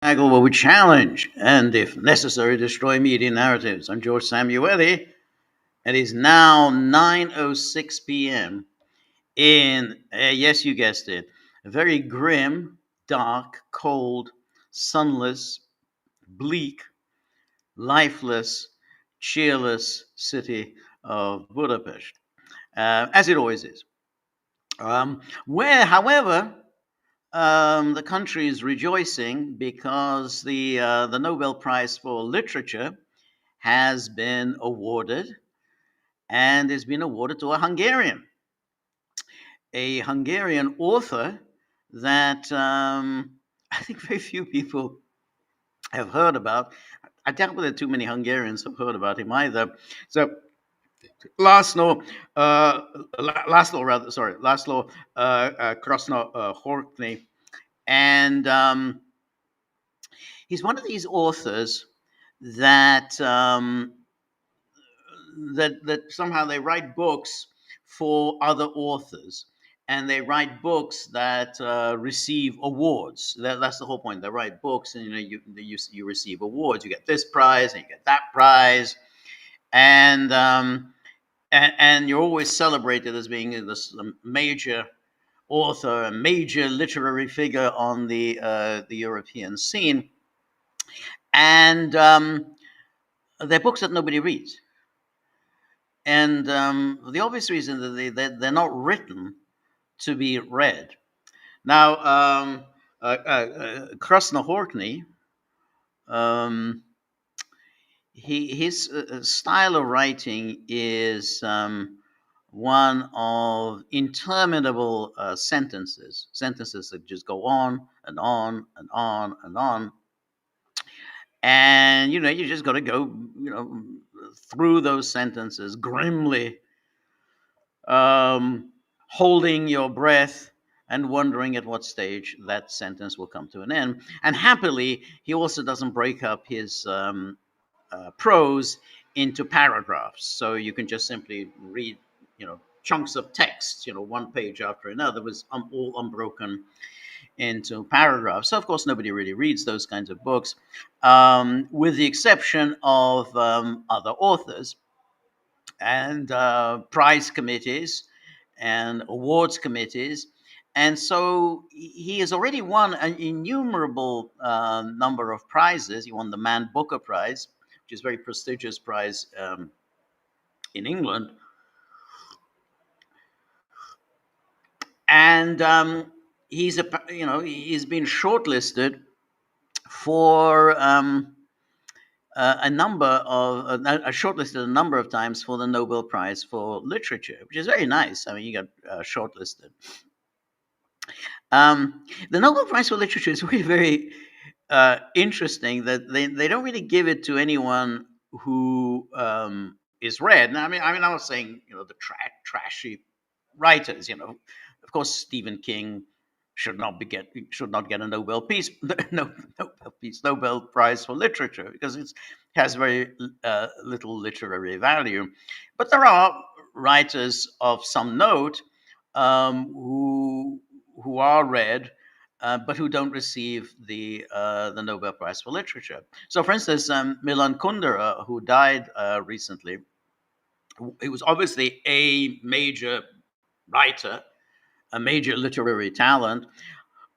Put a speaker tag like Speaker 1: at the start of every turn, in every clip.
Speaker 1: Gaggle where we challenge and, if necessary, destroy media narratives. I'm George Samueli. It is now 9:06 p.m. in, yes, you guessed it, a very grim, dark, cold, sunless, bleak, lifeless, cheerless city of Budapest, as it always is. Where, however, the country is rejoicing because the Nobel Prize for Literature has been awarded, and it's been awarded to a Hungarian author that I think very few people have heard about. I doubt whether too many Hungarians have heard about him either. So Laszlo, uh, Laszlo, rather, sorry, Laszlo Krasno Horkney, and he's one of these authors that that somehow they write books for other authors, and they write books that receive awards. That's the whole point. They write books, and you receive awards. You get this prize, and you get that prize, and and you're always celebrated as being this major author, a major literary figure on the European scene, and they're books that nobody reads. And the obvious reason that they're not written to be read. Now, Krasnohorny, um, his style of writing is one of interminable sentences that just go on and on and on and on. And you just got to go, through those sentences grimly, um, holding your breath and wondering at what stage that sentence will come to an end. And happily, he also doesn't break up his prose into paragraphs, so you can just simply read, chunks of text, one page after another, was all unbroken into paragraphs. So, of course, nobody really reads those kinds of books, with the exception of other authors and prize committees and awards committees. And so he has already won an innumerable number of prizes. He won the Man Booker Prize, which is a very prestigious prize in England. And he's been shortlisted for a number of shortlisted a number of times for the Nobel Prize for Literature, which is very nice. I mean, you got shortlisted. The Nobel Prize for Literature is really very interesting that they don't really give it to anyone who is read. Now, I was saying, the trashy writers. Of course, Stephen King should not get a Nobel Peace Nobel Prize for Literature, because it has very little literary value. But there are writers of some note, who are read, but who don't receive the Nobel Prize for Literature. So, for instance, Milan Kundera, who died recently, he was obviously a major writer, a major literary talent,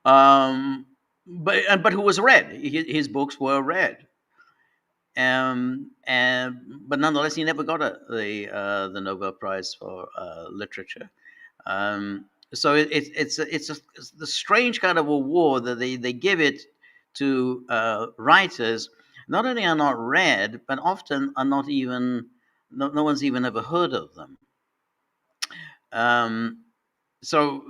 Speaker 1: but who was read. His books were read, and but nonetheless, he never got the Nobel Prize for Literature. So it's the strange kind of award that they give it to writers. Not only are not read, but often are not even no one's even ever heard of them. Um, so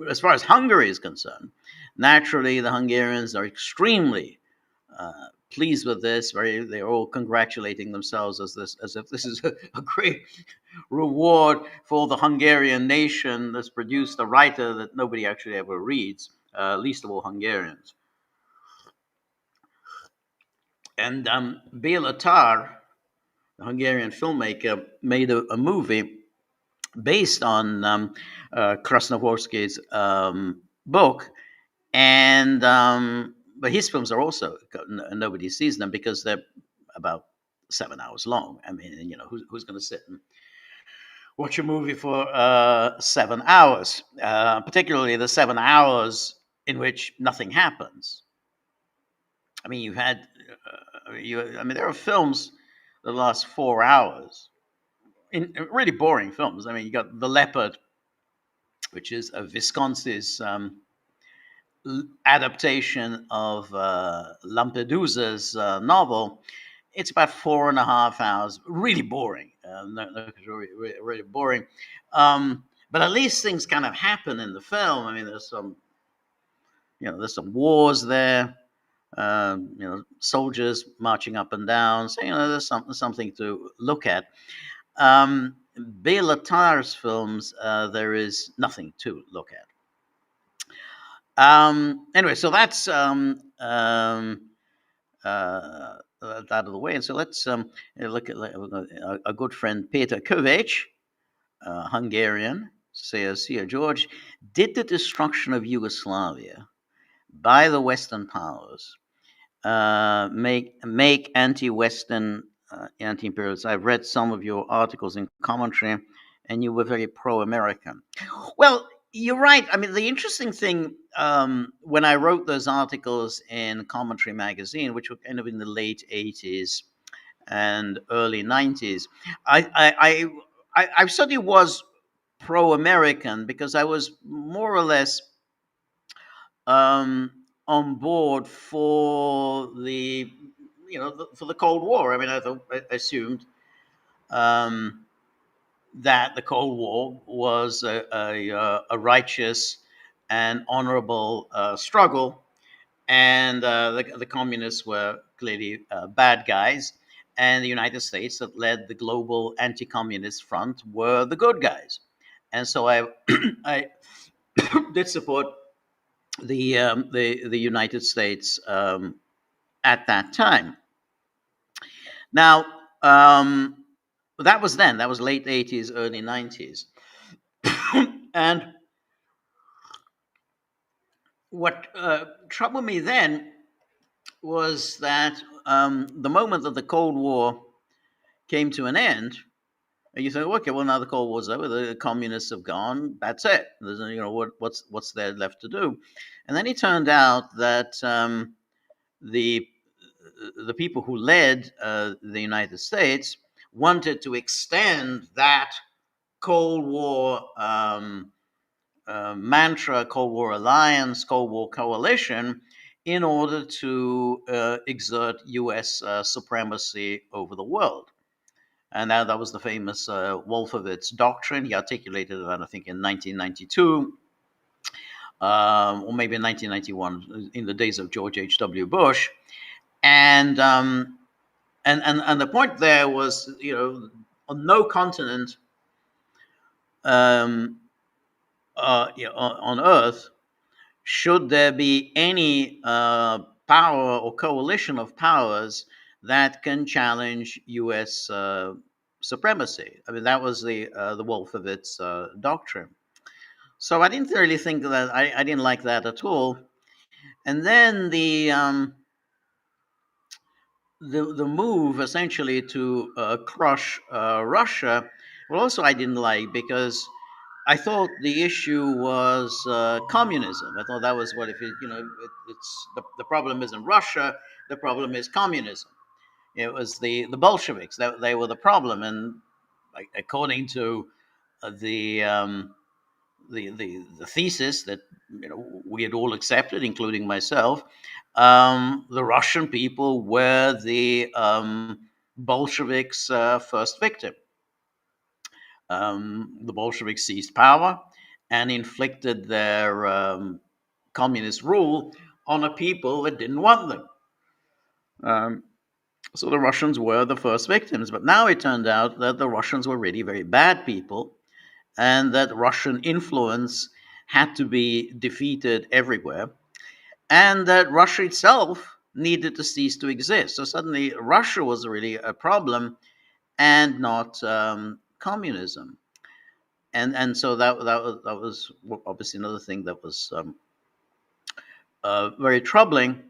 Speaker 1: as far as Hungary is concerned, naturally the Hungarians are extremely pleased with this. They're all congratulating themselves as if this is a great reward for the Hungarian nation that's produced a writer that nobody actually ever reads, least of all Hungarians. And Béla Tarr, the Hungarian filmmaker, made a movie based on Krasnohorsky's book, And but his films are also nobody sees them because they're about 7 hours long. I mean, who's going to sit and watch a movie for 7 hours, particularly the 7 hours in which nothing happens. I mean, I mean, there are films that last 4 hours, in really boring films. I mean, you got The Leopard, which is a Visconti's adaptation of Lampedusa's novel. It's about 4.5 hours, really boring. Really boring. But at least things kind of happen in the film. I mean, there's some wars there. Soldiers marching up and down. So there's something to look at. Bela Tar's films, there is nothing to look at. Anyway, so that's out of the way, and so let's look at a good friend Peter Kovac, Hungarian, says here, George, did the destruction of Yugoslavia by the Western powers make anti-Western, anti-imperialists? I've read some of your articles in commentary, and you were very pro-American. Well, you're right. I mean, the interesting thing when I wrote those articles in Commentary magazine, which were kind of in the late '80s and early '90s, I certainly was pro-American because I was more or less on board for for the Cold War. I mean, I assumed that the Cold War was a righteous and honorable struggle, and the communists were clearly bad guys, and the United States that led the global anti-communist front were the good guys, and so I I did support the United States at that time. Now, that was then. That was late '80s, early '90s, and what troubled me then was that the moment that the Cold War came to an end, you think, okay, well now the Cold War's over, the communists have gone, that's it. There's, what's there left to do? And then it turned out that the the people who led the United States wanted to extend that Cold War mantra, Cold War alliance, Cold War coalition, in order to exert U.S. Supremacy over the world. And now that was the famous Wolfowitz doctrine. He articulated that, I think, in 1992, or maybe in 1991, in the days of George H.W. Bush. And the point there was, on no continent on Earth should there be any power or coalition of powers that can challenge U.S. Supremacy. I mean, that was the Wolfowitz doctrine. So I didn't really think that I didn't like that at all. And then the move essentially to crush Russia, well, also I didn't like because I thought the issue was communism. I thought that was what if it's the problem isn't Russia, the problem is communism. It was the Bolsheviks that they were the problem, and according to the the thesis that we had all accepted, including myself, the Russian people were the Bolsheviks' first victim. The Bolsheviks seized power and inflicted their communist rule on a people that didn't want them. So the Russians were the first victims. But now it turned out that the Russians were really very bad people, and that Russian influence had to be defeated everywhere, and that Russia itself needed to cease to exist. So suddenly Russia was really a problem and not communism. And so that was obviously another thing that was very troubling.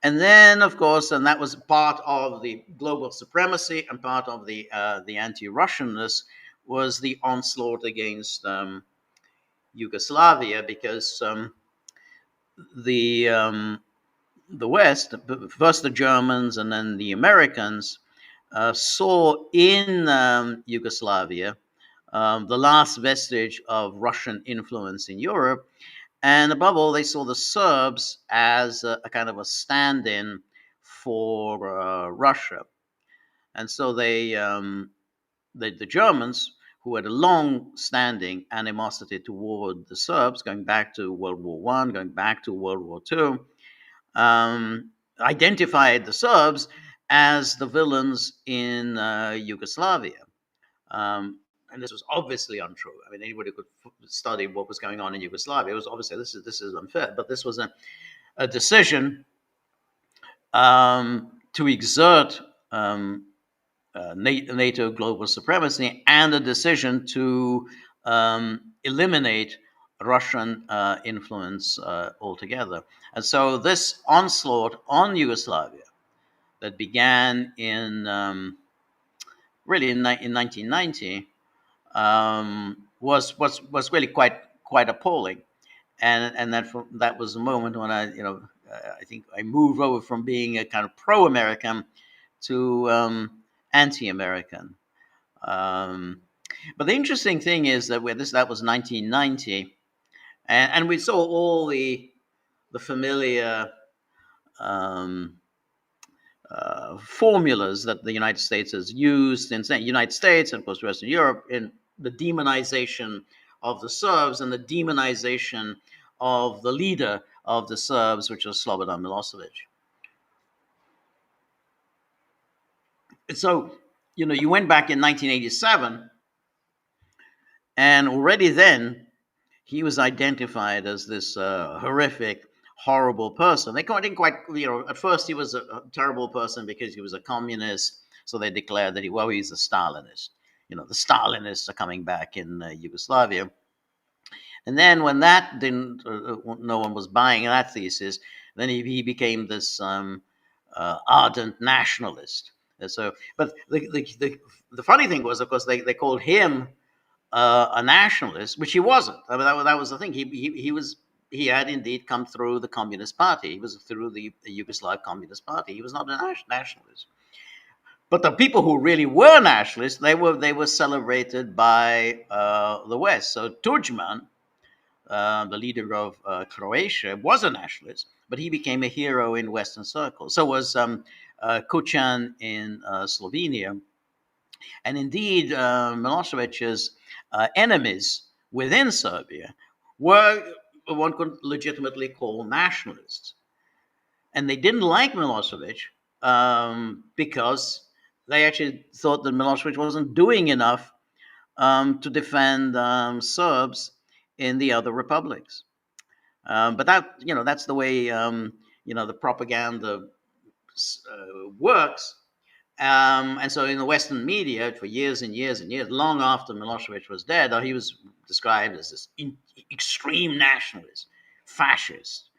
Speaker 1: And then, of course, and that was part of the global supremacy and part of the anti-Russianness was the onslaught against Yugoslavia, because the um, the West, first the Germans and then the Americans, saw in Yugoslavia the last vestige of Russian influence in Europe. And above all, they saw the Serbs as a kind of a stand in for Russia. And so the Germans, who had a long standing animosity toward the Serbs, going back to World War One, going back to World War Two, identified the Serbs as the villains in Yugoslavia. And this was obviously untrue. I mean, anybody could study what was going on in Yugoslavia. It was obviously this is unfair, but this was a decision to exert NATO global supremacy, and a decision to eliminate Russian influence altogether. And so this onslaught on Yugoslavia that began in really in 1990 was really quite appalling, and that was the moment when I think I moved over from being a kind of pro-American to anti-American. Um, but the interesting thing is that that was 1990, and we saw all the familiar um, formulas that the United States has used in the United States and of course Western Europe in the demonization of the Serbs and the demonization of the leader of the Serbs, which was Slobodan Milosevic. And so, you went back in 1987, and already then he was identified as this horrific, horrible person. They didn't quite, at first he was a terrible person because he was a communist. So they declared that he's a Stalinist. The Stalinists are coming back in Yugoslavia. And then when that didn't, no one was buying that thesis, then he became this ardent nationalist. And so, but the funny thing was, of course, they called him a nationalist, which he wasn't. I mean, that was the thing. He had indeed come through the Communist Party. He was through the Yugoslav Communist Party. He was not a nationalist. But the people who really were nationalists, they were celebrated by the West. So Tudjman, the leader of Croatia, was a nationalist, but he became a hero in Western circles. So was Kucan in Slovenia. And indeed, Milosevic's enemies within Serbia were what one could legitimately call nationalists. And they didn't like Milosevic because they actually thought that Milosevic wasn't doing enough to defend Serbs in the other republics. But that's the way the propaganda works. And so in the Western media, for years and years and years, long after Milosevic was dead, he was described as this extreme nationalist, fascist.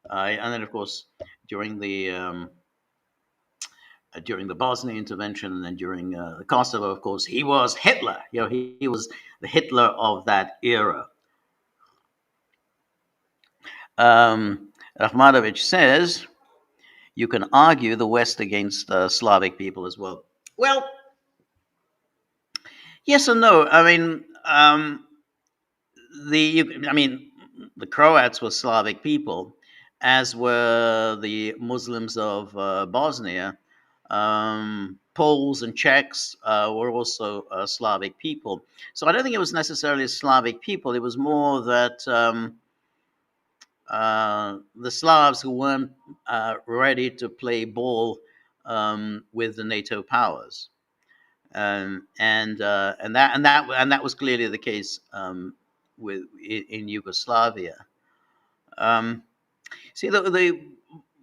Speaker 1: And then, of course, during the Bosnia intervention and then during the Kosovo, of course, he was Hitler. He was the Hitler of that era. Rahmanovich says, you can argue the West against Slavic people as well. Well, yes and no. I mean, the Croats were Slavic people, as were the Muslims of Bosnia. Poles and Czechs were also Slavic people. So I don't think it was necessarily Slavic people. It was more that the Slavs who weren't ready to play ball with the NATO powers. And that was clearly the case in Yugoslavia. See,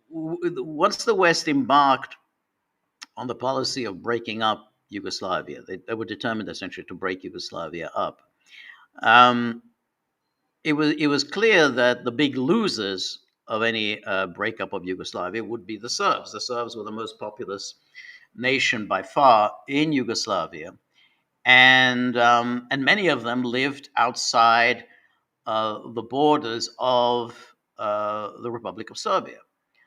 Speaker 1: once the West embarked on the policy of breaking up Yugoslavia, they were determined essentially to break Yugoslavia up. It was clear that the big losers any breakup of Yugoslavia would be the Serbs. The Serbs were the most populous nation by far in Yugoslavia, and many of them lived outside the borders of the Republic of Serbia.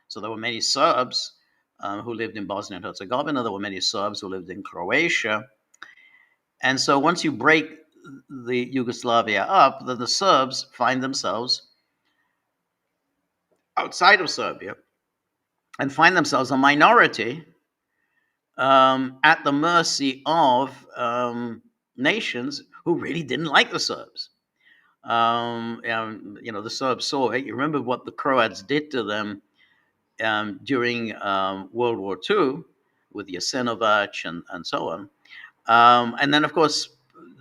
Speaker 1: So there were many Serbs who lived in Bosnia and Herzegovina. There were many Serbs who lived in Croatia. And so once you break the Yugoslavia up, then the Serbs find themselves outside of Serbia and find themselves a minority at the mercy of nations who really didn't like the Serbs. The Serbs saw it. You remember what the Croats did to them during World War II with Jasenovac and so on. And then, of course,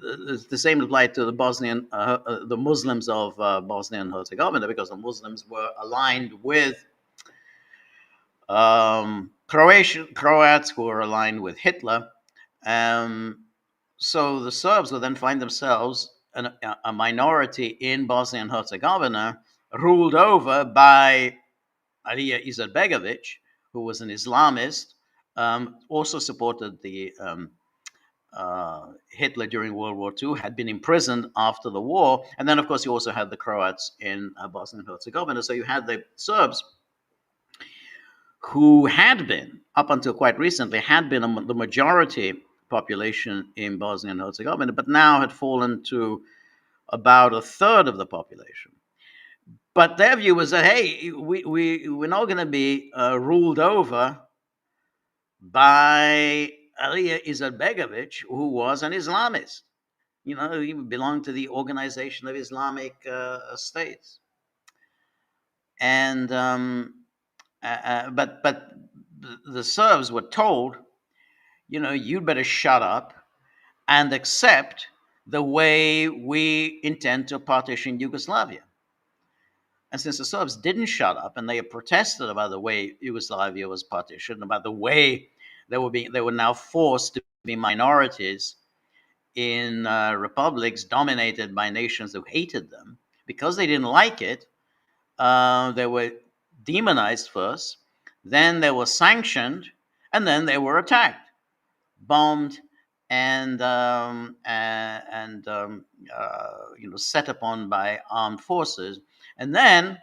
Speaker 1: the same applied to the Muslims of Bosnia and Herzegovina, because the Muslims were aligned with Croats who were aligned with Hitler. So the Serbs would then find themselves a minority in Bosnia and Herzegovina, ruled over by Alija Izetbegovic, who was an Islamist, also supported the Hitler during World War II, had been imprisoned after the war. And then, of course, you also had the Croats in Bosnia and Herzegovina. So you had the Serbs who had been, up until quite recently, had been the majority population in Bosnia and Herzegovina, but now had fallen to about a third of the population. But their view was that, hey, we're not going to be ruled over by Alija Izetbegovic, who was an Islamist. He belonged to the Organization of Islamic States. And but the Serbs were told, you'd better shut up and accept the way we intend to partition Yugoslavia. And since the Serbs didn't shut up and they protested about the way Yugoslavia was partitioned, about the way they were now forced to be minorities in republics dominated by nations who hated them, because they didn't like it, they were demonized first, then they were sanctioned, and then they were attacked, bombed, and set upon by armed forces. And then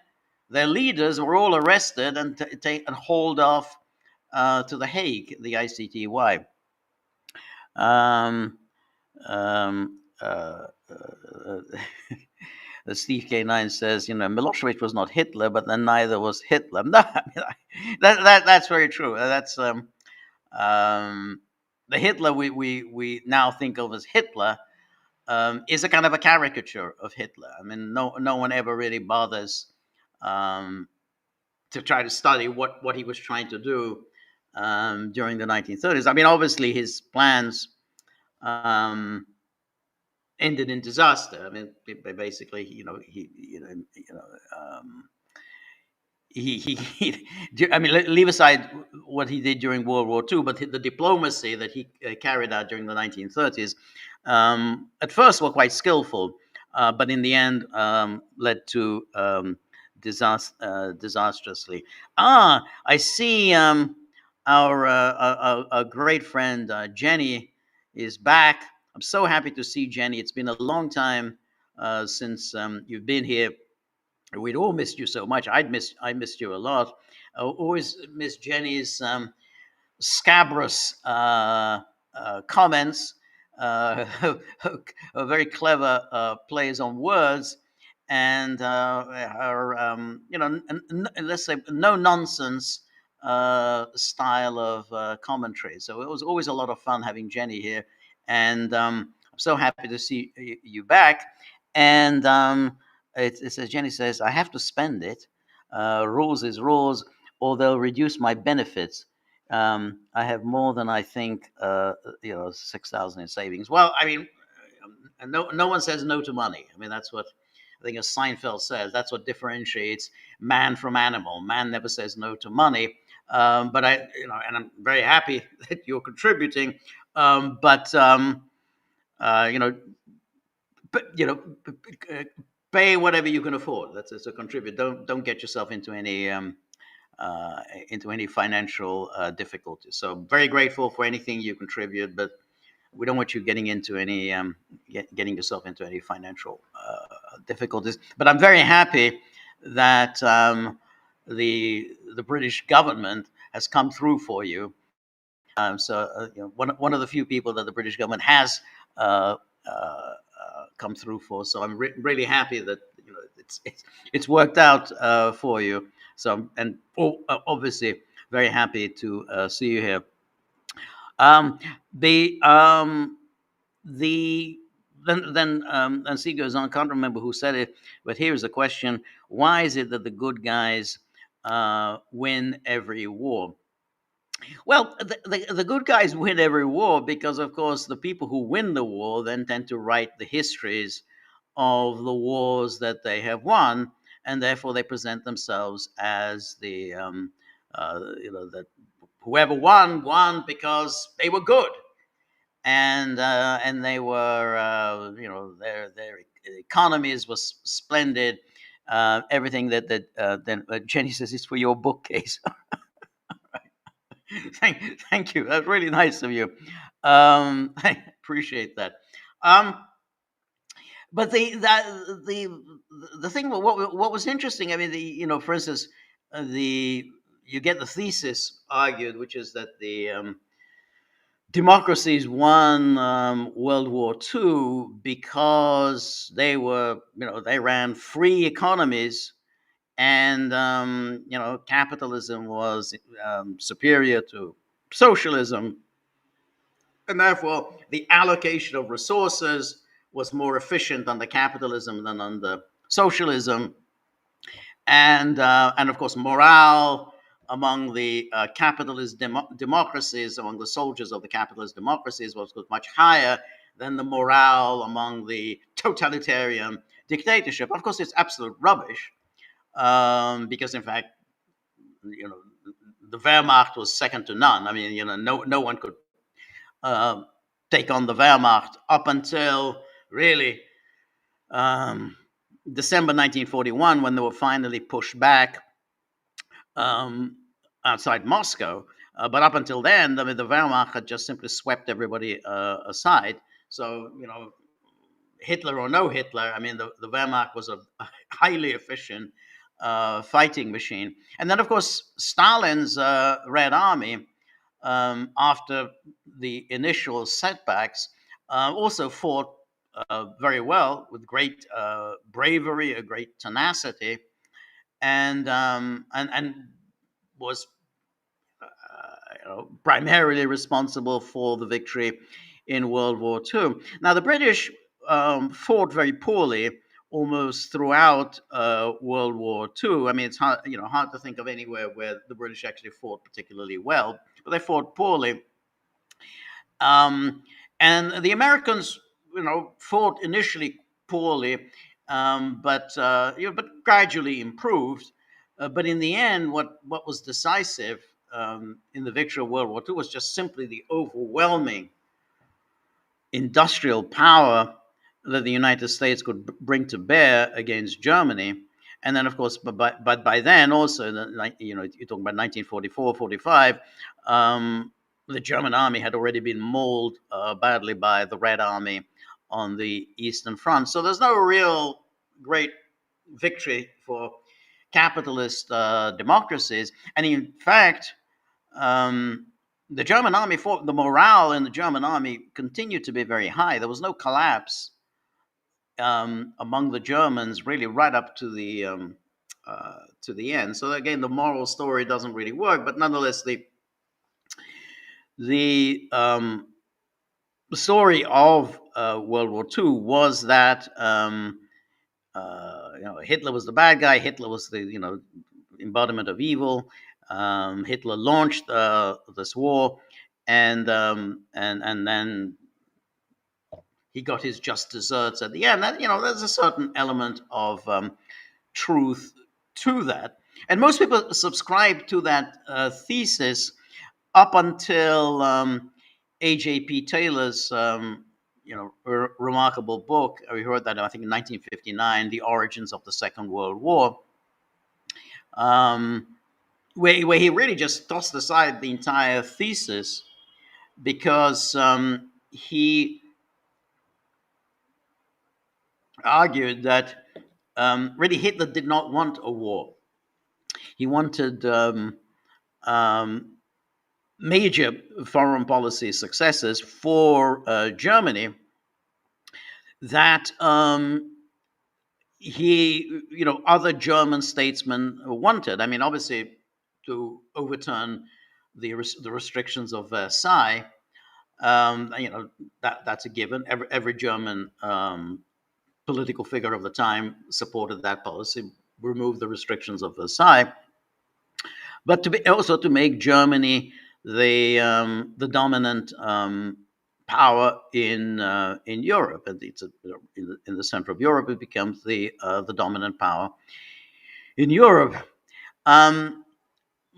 Speaker 1: their leaders were all arrested and hauled off to The Hague, the ICTY. Steve K9 says, Milosevic was not Hitler, but then neither was Hitler. No, that's very true. That's the Hitler we now think of as Hitler is a kind of a caricature of Hitler. I mean, no one ever really bothers to try to study what he was trying to do during the 1930s. I mean, obviously his plans ended in disaster. I mean, basically, I mean, leave aside what he did during World War II, but the diplomacy that he carried out during the 1930s, at first were quite skillful, but in the end led to disastrously. I see our great friend Jenny is back. I'm so happy to see Jenny. It's been a long time since you've been here. We'd all missed you so much. I missed you a lot. I always miss Jenny's scabrous comments, very clever plays on words, and her, let's say, no nonsense style of commentary. So it was always a lot of fun having Jenny here, and I'm so happy to see you back. And it says, Jenny says, I have to spend it. Rules is rules, or they'll reduce my benefits. I have more than I think, 6,000 in savings. Well, I mean, no one says no to money. I mean, that's what I think, as Seinfeld says, that's what differentiates man from animal. Man never says no to money. But and I'm very happy that you're contributing. But pay whatever you can afford. That's a contribute. Don't get yourself into any financial difficulties. So very grateful for anything you contribute, but we don't want you getting into any getting yourself into any financial difficulties. But I'm very happy that the British government has come through for you. One of the few people that the British government has uh, come through for. So I'm really happy that it's worked out for you. So and obviously very happy to see you here. Um, the the and C goes on. Can't remember who said it, but here's a question: why is it that the good guys win every war? Well, the good guys win every war because, of course, the people who win the war then tend to write the histories of the wars that they have won, and therefore they present themselves as that whoever won because they were good, and they were their economies was splendid. Everything that then Jenny says is for your bookcase. Thank you. That's really nice of you. I appreciate that. Um, but the thing what was interesting. I mean, for instance, the you get the thesis argued, which is that the democracies won World War II because they ran free economies, and capitalism was superior to socialism, and therefore the allocation of resources was more efficient under capitalism than under socialism, and of course morale among the capitalist democracies, among the soldiers of the capitalist democracies, was much higher than the morale among the totalitarian dictatorship. Of course, it's absolute rubbish, because in fact, you know, the Wehrmacht was second to none. I mean, no one could uh, take on the Wehrmacht up until really um, December 1941, when they were finally pushed back um, outside Moscow. But up until then, I mean, the Wehrmacht had just simply swept everybody aside. So, Hitler or no Hitler, I mean, the Wehrmacht was a highly efficient fighting machine. And then, of course, Stalin's Red Army, after the initial setbacks, also fought very well with great bravery, a great tenacity, and was primarily responsible for the victory in World War II. Now, the British fought very poorly almost throughout World War II. I mean, it's hard to think of anywhere where the British actually fought particularly well, but they fought poorly. Um, and the Americans, fought initially poorly, but gradually improved. But in the end, what was decisive in the victory of World War II was just simply the overwhelming industrial power that the United States could bring to bear against Germany. And then, of course, but by then also, you're talking about 1944, 45, the German army had already been mauled badly by the Red Army on the Eastern Front. So there's no real great victory for capitalist democracies. And in fact, the German army fought, the morale in the German army continued to be very high. There was no collapse among the Germans really right up to the end. So again, the moral story doesn't really work, but nonetheless, the story of World War II was that Hitler was the bad guy. Hitler was the embodiment of evil. Hitler launched this war, and then he got his just desserts at the end. That, there's a certain element of truth to that, and most people subscribe to that thesis up until A.J.P. Taylor's remarkable book. We wrote that I think in 1959, "The Origins of the Second World War," um, where he really just tossed aside the entire thesis because he argued that really Hitler did not want a war. He wanted um, major foreign policy successes for Germany that other German statesmen wanted. I mean, obviously, to overturn the restrictions of Versailles, that's a given. Every German political figure of the time supported that policy, remove the restrictions of Versailles, but also to make Germany the dominant power in Europe, and in the center of Europe, it becomes the dominant power in Europe. Um,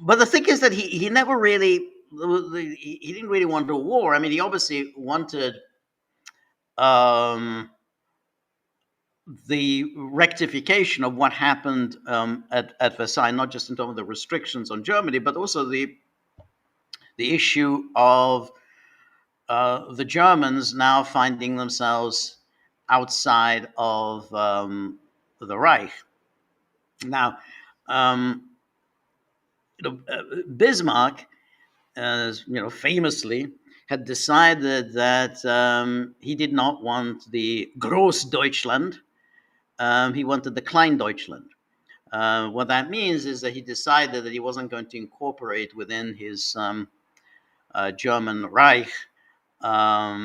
Speaker 1: but the thing is that he never really he didn't really want a war. I mean, he obviously wanted um, the rectification of what happened at Versailles, not just in terms of the restrictions on Germany, but also the issue of the Germans now finding themselves outside of the Reich. Now, um, Bismarck, famously, had decided that he did not want the Großdeutschland. He wanted the Kleindeutschland. What that means is that he decided that he wasn't going to incorporate within his German Reich, or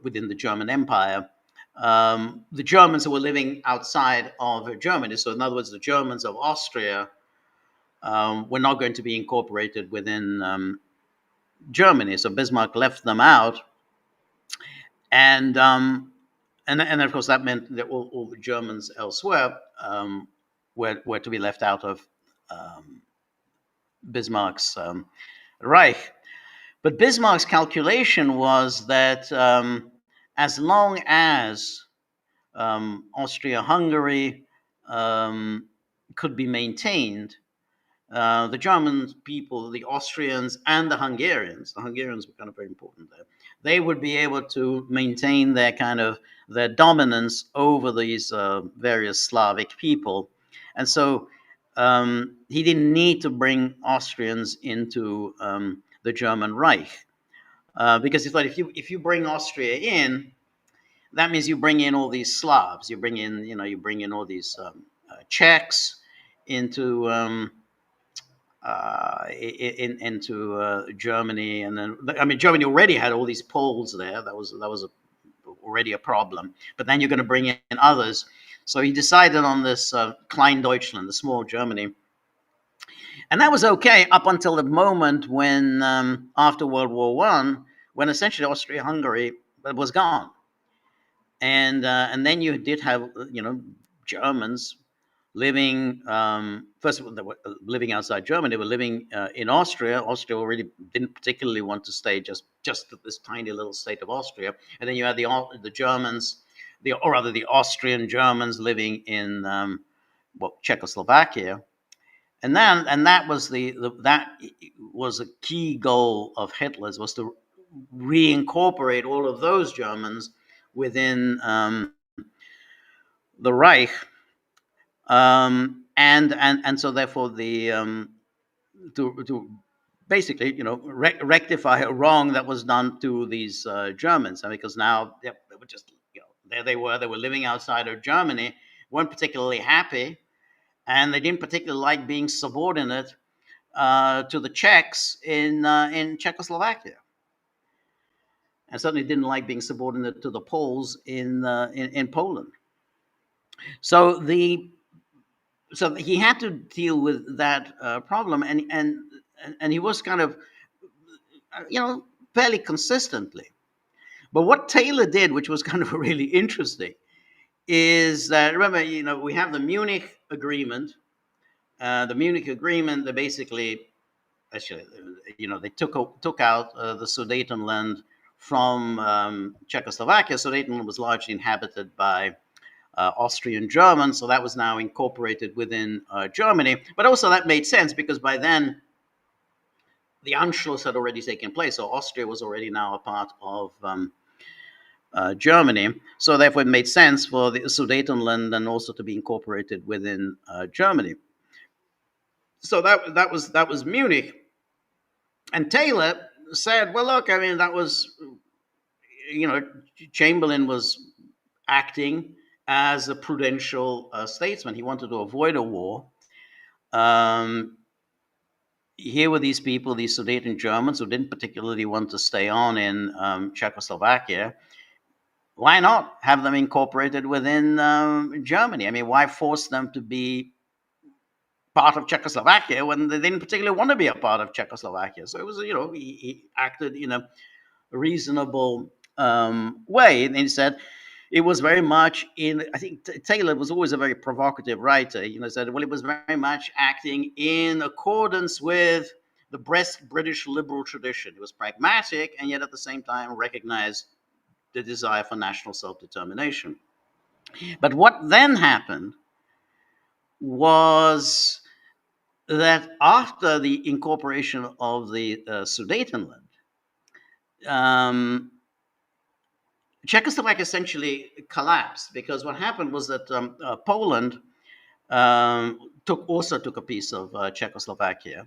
Speaker 1: within the German Empire, the Germans who were living outside of Germany. So, in other words, the Germans of Austria were not going to be incorporated within Germany. So Bismarck left them out, and of course that meant that all the Germans elsewhere were to be left out of Bismarck's Reich. But Bismarck's calculation was that as long as Austria-Hungary could be maintained, the German people, the Austrians and the Hungarians were kind of very important there. They would be able to maintain their dominance over these various Slavic people, and so he didn't need to bring Austrians into the German Reich, because he thought if you bring Austria in, that means you bring in all these Slavs, you bring in all these Czechs into into Germany, and then I mean Germany already had all these Poles there. That was already a problem. But then you're going to bring in others. So he decided on this Kleindeutschland, the small Germany, and that was okay up until the moment when after World War One, when essentially Austria-Hungary was gone, and then you did have Germans living first of all, they were living outside Germany. They were living in Austria. Austria already didn't particularly want to stay just this tiny little state of Austria. And then you had the Germans, or rather the Austrian Germans living in Czechoslovakia. And that was that was a key goal of Hitler's, was to reincorporate all of those Germans within the Reich. And so therefore to basically rectify a wrong that was done to these Germans, and because now they were just there they were living outside of Germany, weren't particularly happy, and they didn't particularly like being subordinate to the Czechs in Czechoslovakia, and certainly didn't like being subordinate to the Poles in Poland. So he had to deal with that problem, and he was kind of fairly consistently. But what Taylor did, which was kind of really interesting, is that, remember, we have the Munich Agreement. The Munich Agreement, they basically, actually, they took out the Sudetenland from Czechoslovakia. Sudetenland was largely inhabited by Austrian Germans, so that was now incorporated within Germany. But also that made sense because by then the Anschluss had already taken place, so Austria was already now a part of Germany. So therefore, it made sense for the Sudetenland and also to be incorporated within Germany. So that was Munich, and Taylor said, "Well, look, I mean, that was, you know, Chamberlain was acting as a prudential statesman. He wanted to avoid a war. Um, Here were these people, these Sudeten Germans, who didn't particularly want to stay on in Czechoslovakia. Why not have them incorporated within Germany? I mean, why force them to be part of Czechoslovakia when they didn't particularly want to be a part of Czechoslovakia?" So it was, he acted in a reasonable way. And he said it was very much in, I think Taylor was always a very provocative writer, said, well, it was very much acting in accordance with the British liberal tradition. It was pragmatic and yet at the same time recognized the desire for national self-determination. But what then happened was that after the incorporation of the Sudetenland, Czechoslovakia essentially collapsed because what happened was that Poland also took a piece of Czechoslovakia,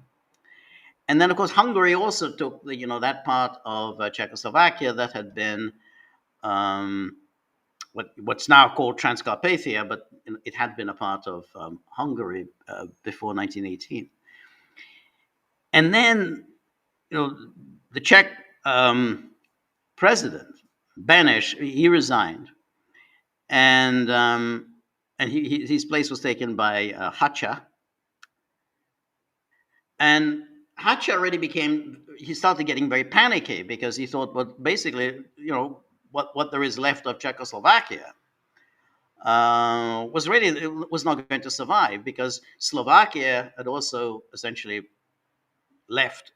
Speaker 1: and then of course Hungary also took that part of Czechoslovakia that had been what's now called Transcarpathia, but it had been a part of Hungary before 1918. And then the Czech president Beneš, he resigned, and his place was taken by Hacha. And Hacha already he started getting very panicky because he thought, well, basically, what there is left of Czechoslovakia was not going to survive because Slovakia had also essentially left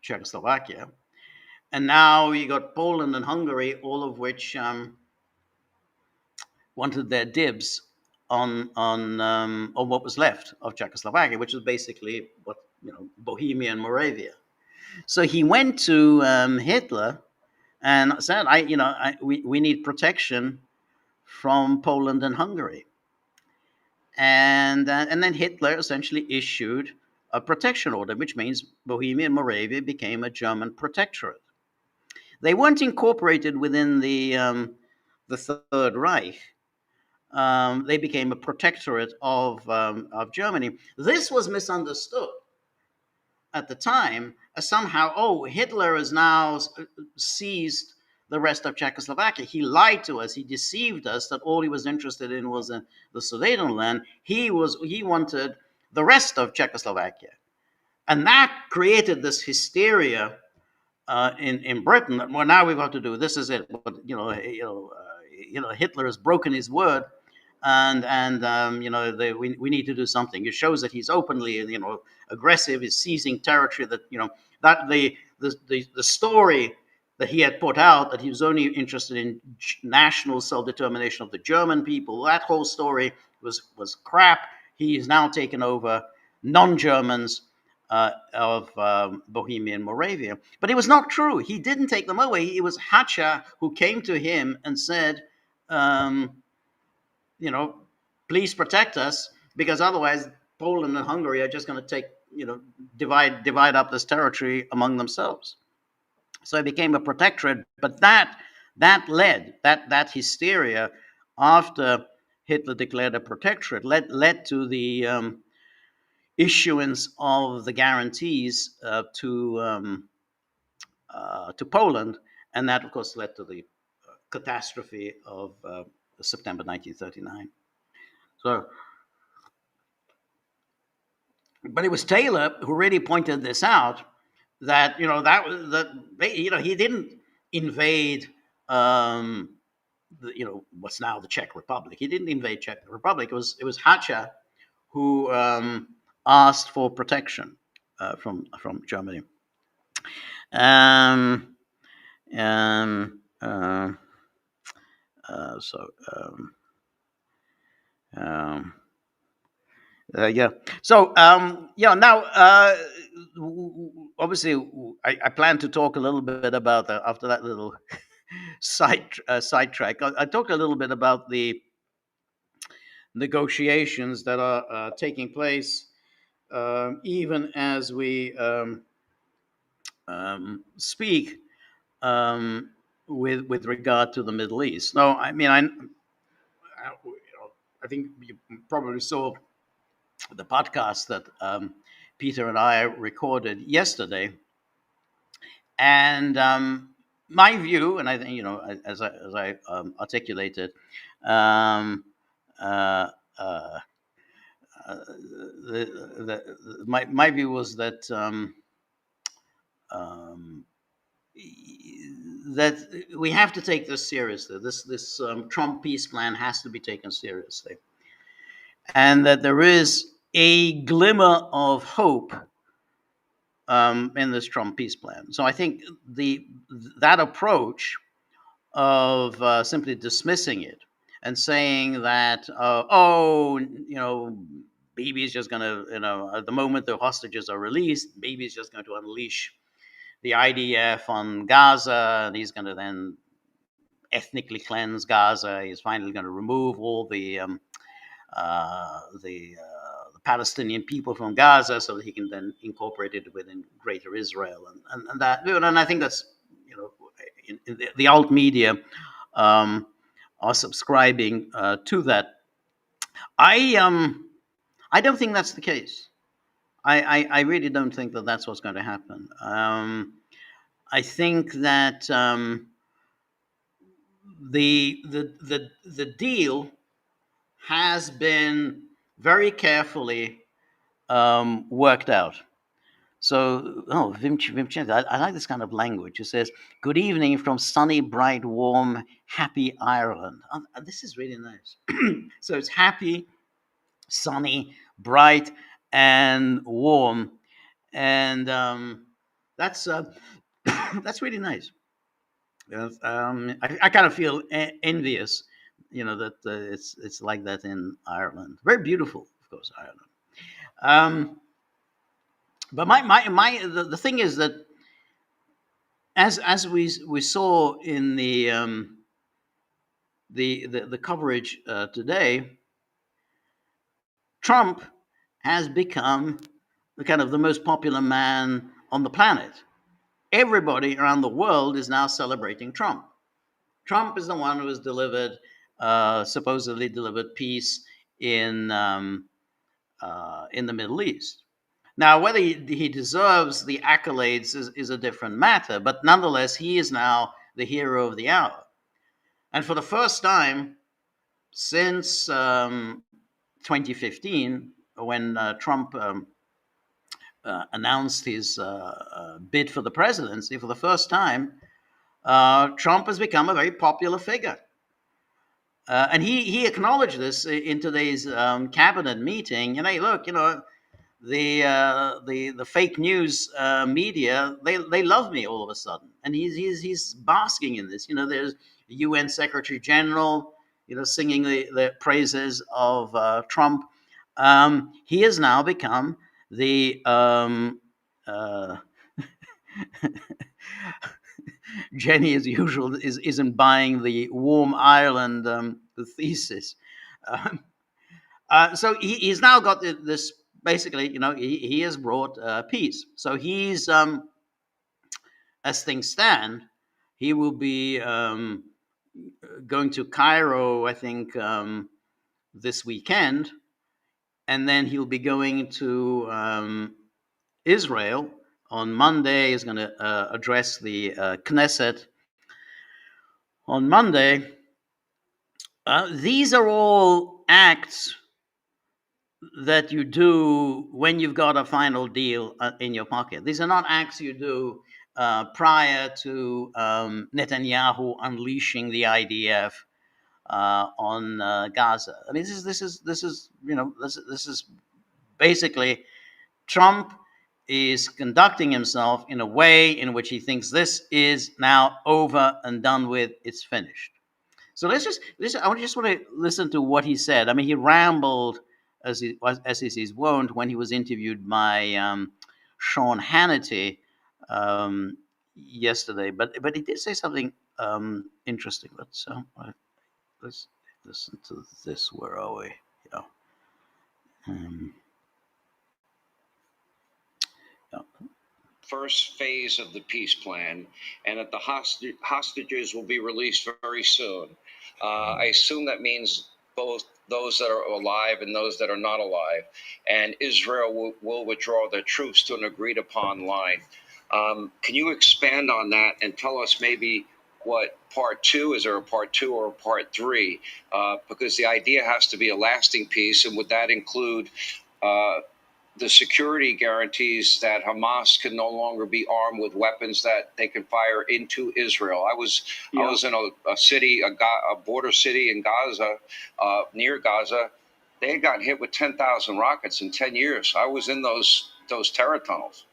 Speaker 1: Czechoslovakia. And now you got Poland and Hungary, all of which wanted their dibs on what was left of Czechoslovakia, which was basically Bohemia and Moravia. So he went to Hitler and said, we need protection from Poland and Hungary." And then Hitler essentially issued a protection order, which means Bohemia and Moravia became a German protectorate. They weren't incorporated within the Third Reich. They became a protectorate of Germany. This was misunderstood at the time as somehow, Hitler has now seized the rest of Czechoslovakia. He lied to us. He deceived us that all he was interested in was the Sudetenland. He wanted the rest of Czechoslovakia, and that created this hysteria in Britain. Well, now we've got to do this. Is it? But Hitler has broken his word, and we need to do something. It shows that he's openly aggressive. He's seizing territory. That the story that he had put out that he was only interested in national self-determination of the German people. That whole story was crap. He is now taken over non-Germans of Bohemia and Moravia. But it was not true. He didn't take them away. It was Hacha who came to him and said, please protect us, because otherwise Poland and Hungary are just going to divide up this territory among themselves. So it became a protectorate. But that hysteria after Hitler declared a protectorate led to the issuance of the guarantees to Poland, and that, of course, led to the catastrophe of September 1939. So, but it was Taylor who really pointed this out, that he didn't invade what's now the Czech Republic. He didn't invade Czech Republic. It was Hacha who asked for protection from Germany. Um, uh, so um, yeah. So yeah. Now, obviously, I plan to talk a little bit about after that little sidetrack. I talk a little bit about the negotiations that are taking place, even as we speak, um, with regard to the Middle East. No, I mean, I think you probably saw the podcast that Peter and I recorded yesterday, and my view, and I think as I articulated, um, uh, uh, my view was that um, that we have to take this seriously. This Trump peace plan has to be taken seriously, and that there is a glimmer of hope in this Trump peace plan. So I think the that approach of simply dismissing it and saying that Bibi is just going to at the moment the hostages are released, Bibi is just going to unleash the IDF on Gaza, and he's going to then ethnically cleanse Gaza. He's finally going to remove all the Palestinian people from Gaza, so that he can then incorporate it within Greater Israel, and that. And I think that's the alt media um, are subscribing to that. I I don't think that's the case. I really don't think that that's what's going to happen. I think that the deal has been very carefully worked out. So, Vincenzo, I like this kind of language. It says, "Good evening from sunny, bright, warm, happy Ireland." This is really nice. So it's happy, sunny, bright, and warm, and that's that's really nice. I kind of feel envious, that it's like that in Ireland. Very beautiful, of course, Ireland. Um, but the thing is that as we saw in the coverage today, Trump has become the most popular man on the planet. Everybody around the world is now celebrating Trump. Trump is the one who has supposedly delivered peace in the Middle East. Now, whether he deserves the accolades is a different matter, but nonetheless, he is now the hero of the hour. And for the first time since 2015, when Trump announced his bid for the presidency, for the first time, Trump has become a very popular figure. And he acknowledged this in today's cabinet meeting. And hey, look, the fake news media, they love me all of a sudden, and he's basking in this. There's the UN Secretary General, singing the praises of Trump. He has now become the Jenny, as usual, isn't buying the warm Ireland thesis. Um, so he's now got this. Basically, he has brought peace. So he's, as things stand, he will be going to Cairo, I think, this weekend, and then he'll be going to Israel on Monday. He's going to address the Knesset on Monday. These are all acts that you do when you've got a final deal in your pocket. These are not acts you do prior to Netanyahu unleashing the IDF on Gaza. I mean, this is basically Trump is conducting himself in a way in which he thinks this is now over and done with, it's finished. So let's just listen. I just want to listen to what he said. I mean, he rambled as is his wont when he was interviewed by Sean Hannity yesterday. But he did say something interesting. Let's listen to this. Where are we? Yeah. Um, yeah.
Speaker 2: First phase of the peace plan, and that the hostages will be released very soon. I assume that means both those that are alive and those that are not alive, and Israel will withdraw their troops to an agreed upon line. Can you expand on that and tell us maybe what part two is? There a part two or a part three? Because the idea has to be a lasting peace, and would that include the security guarantees that Hamas can no longer be armed with weapons that they can fire into Israel? I was in a city, a border city in Gaza, near Gaza. They had gotten hit with 10,000 rockets in 10 years. I was in those terror tunnels.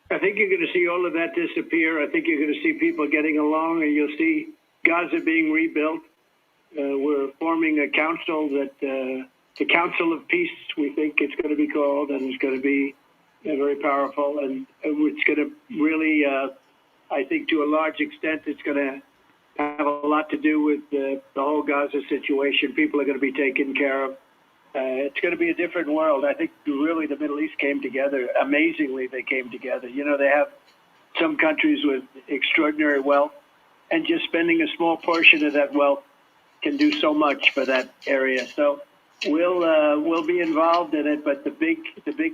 Speaker 3: I think you're going to see all of that disappear. I think you're going to see people getting along, and you'll see Gaza being rebuilt. We're forming a council that the Council of Peace, we think it's going to be called, and it's going to be very powerful. And it's going to really, I think to a large extent, it's going to have a lot to do with the whole Gaza situation. People are going to be taken care of. It's going to be a different world. I think really the Middle East came together. Amazingly, they came together. You know, they have some countries with extraordinary wealth, and just spending a small portion of that wealth can do so much for that area. So we'll be involved in it. But the big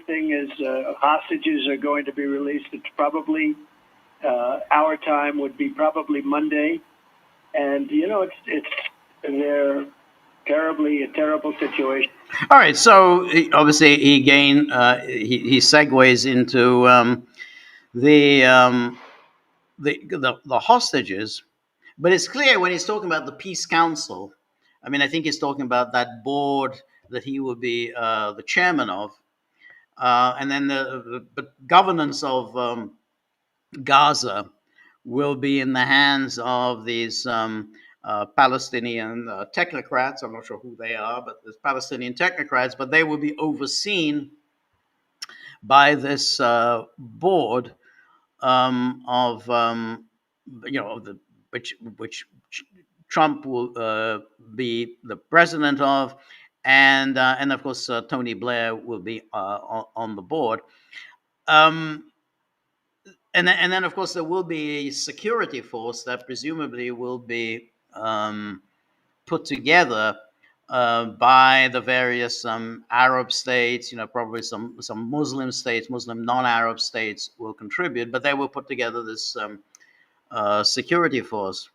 Speaker 3: thing is hostages are going to be released. It's probably our time would be probably Monday, and you know they're a terrible situation.
Speaker 1: All right, so obviously he again he segues into the, the hostages, but it's clear when he's talking about the peace council. I mean, I think he's talking about that board that he will be the chairman of, and then the governance of Gaza will be in the hands of these Palestinian technocrats. I'm not sure who they are, but there's Palestinian technocrats, but they will be overseen by this board of which Trump will be the president of, and of course Tony Blair will be on the board. And then, of course, there will be a security force that presumably will be put together by the various Arab states. You know, probably some Muslim states, Muslim non-Arab states will contribute, but they will put together this security force.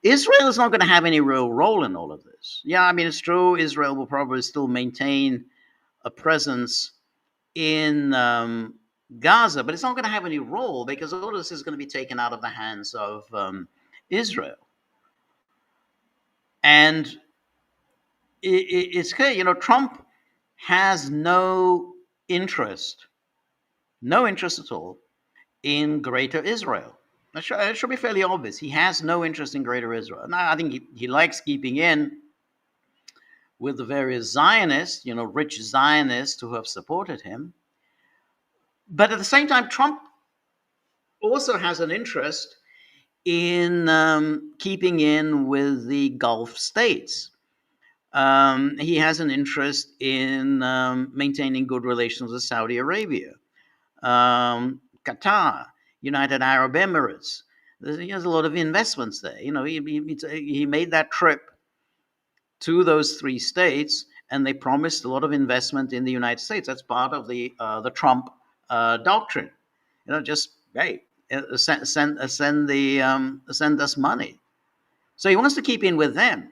Speaker 1: Israel is not going to have any real role in all of this. Yeah, I mean, it's true. Israel will probably still maintain a presence in Gaza, but it's not going to have any role because all of this is going to be taken out of the hands of Israel. And it's clear, you know, Trump has no interest at all in Greater Israel. It should be fairly obvious. He has no interest in Greater Israel. Now, I think he likes keeping in with the various Zionists, you know, rich Zionists who have supported him. But at the same time, Trump also has an interest in keeping in with the Gulf states. He has an interest in maintaining good relations with Saudi Arabia, Qatar, United Arab Emirates. There's a lot of investments there. You know, he made that trip to those three states, and they promised a lot of investment in the United States. That's part of the Trump doctrine. You know, just hey, send us money. So he wants to keep in with them.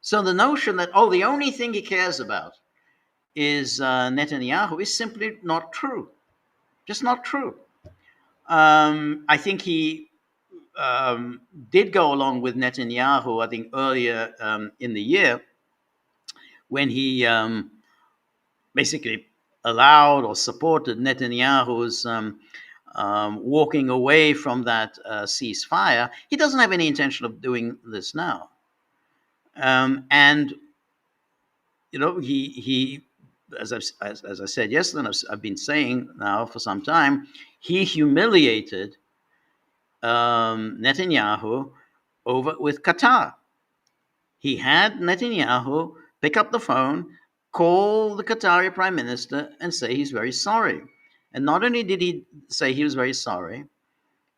Speaker 1: So the notion that the only thing he cares about is Netanyahu is simply not true. Just not true. I think he did go along with Netanyahu, I think, earlier in the year when he basically allowed or supported Netanyahu's walking away from that ceasefire. He doesn't have any intention of doing this now. And he as I said yesterday, and I've been saying now for some time, he humiliated Netanyahu over with Qatar. He had Netanyahu pick up the phone, call the Qatari prime minister, and say he's very sorry. And not only did he say he was very sorry,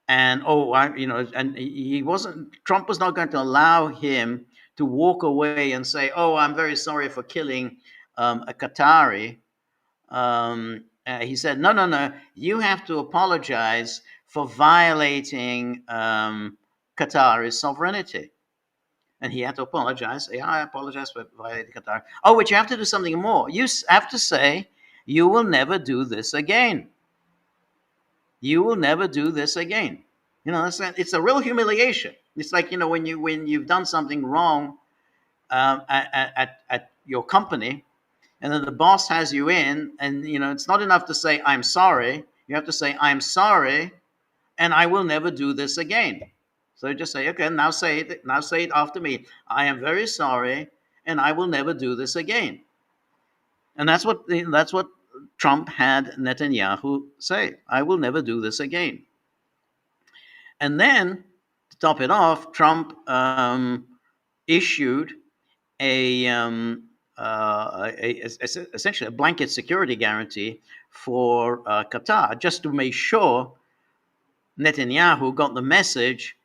Speaker 1: and and he wasn't. Trump was not going to allow him to walk away and say, "Oh, I'm very sorry for killing a Qatari." He said, "No, no, no. You have to apologize for violating Qatari's sovereignty." And he had to apologize. Yeah, I apologize for violating Qatar. Oh, but you have to do something more. You have to say, you will never do this again. You will never do this again. It's a real humiliation. It's like, when you've done something wrong at your company, and then the boss has you in, and it's not enough to say I'm sorry. You have to say I'm sorry, and I will never do this again. So just say, okay, now say it. Now say it after me. I am very sorry, and I will never do this again. And that's what Trump had Netanyahu say. I will never do this again. And then to top it off, Trump issued essentially a blanket security guarantee for Qatar, just to make sure Netanyahu got the message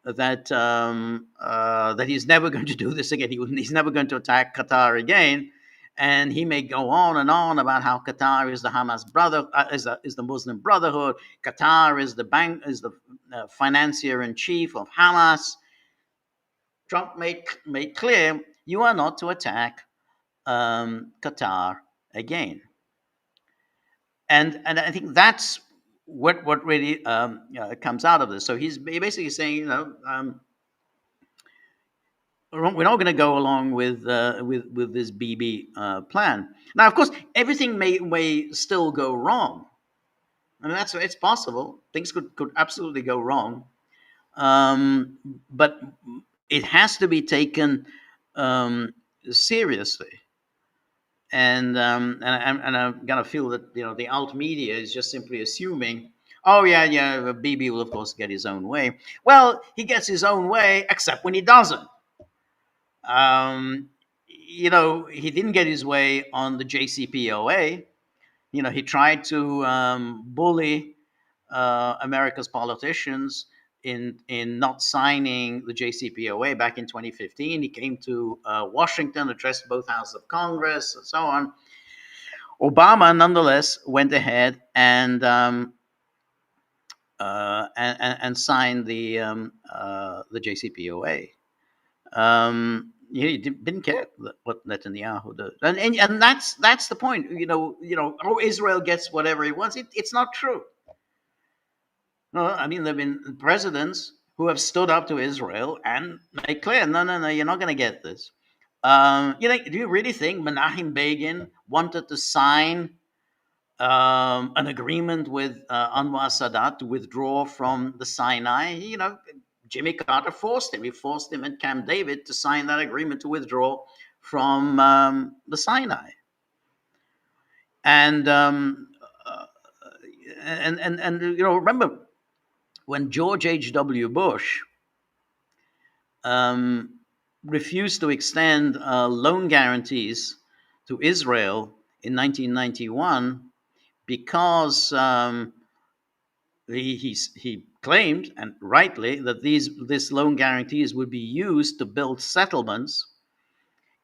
Speaker 1: that that he's never going to do this again. He's never going to attack Qatar again, and he may go on and on about how Qatar is the Hamas brother, is the Muslim Brotherhood. Qatar is the financier in chief of Hamas. Trump made clear you are not to attack Qatar again, and I think that's what really comes out of this. So he's basically saying, we're not going to go along with this BB plan. Now, of course, everything may still go wrong. I mean, it's possible. Things could absolutely go wrong, but it has to be taken seriously. And I'm gonna feel that the alt media is just simply assuming, oh yeah, Bibi will of course get his own way. Well, he gets his own way, except when he doesn't. He didn't get his way on the JCPOA. He tried to bully America's politicians in not signing the JCPOA back in 2015. He came to Washington, addressed both houses of Congress, and so on. Obama, nonetheless, went ahead and signed the JCPOA. He didn't care what Netanyahu did, and that's the point. Oh, Israel gets whatever he wants. It's not true. No, I mean, there have been presidents who have stood up to Israel and made clear, no, you're not going to get this. Do you really think Menachem Begin wanted to sign an agreement with Anwar Sadat to withdraw from the Sinai? Jimmy Carter forced him. He forced him at Camp David to sign that agreement to withdraw from the Sinai. And remember, when George H.W. Bush refused to extend loan guarantees to Israel in 1991 because he claimed, and rightly, that this loan guarantees would be used to build settlements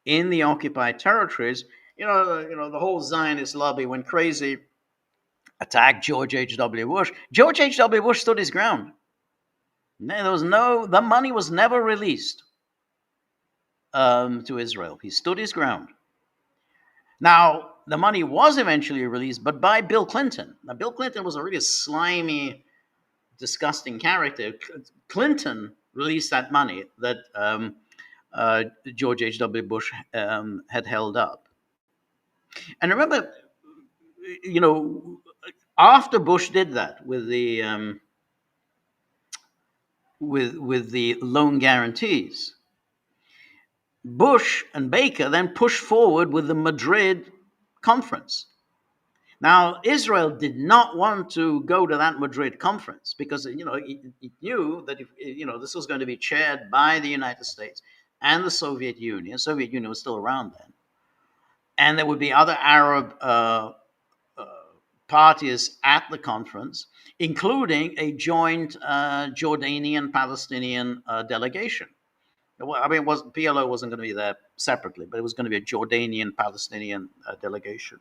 Speaker 1: in the occupied territories. The whole Zionist lobby went crazy, attacked George H.W. Bush. George H.W. Bush stood his ground. The money was never released to Israel. He stood his ground. Now, the money was eventually released, but by Bill Clinton. Now, Bill Clinton was a really slimy, disgusting character. Clinton released that money that George H.W. Bush had held up. And remember, you know, after Bush did that with the with the loan guarantees, Bush and Baker then pushed forward with the Madrid conference. Now, Israel did not want to go to that Madrid conference because it knew that if this was going to be chaired by the United States and the Soviet Union. The Soviet Union was still around then, and there would be other Arab parties at the conference, including a joint Jordanian-Palestinian delegation. Well, I mean, PLO wasn't going to be there separately, but it was going to be a Jordanian-Palestinian delegation.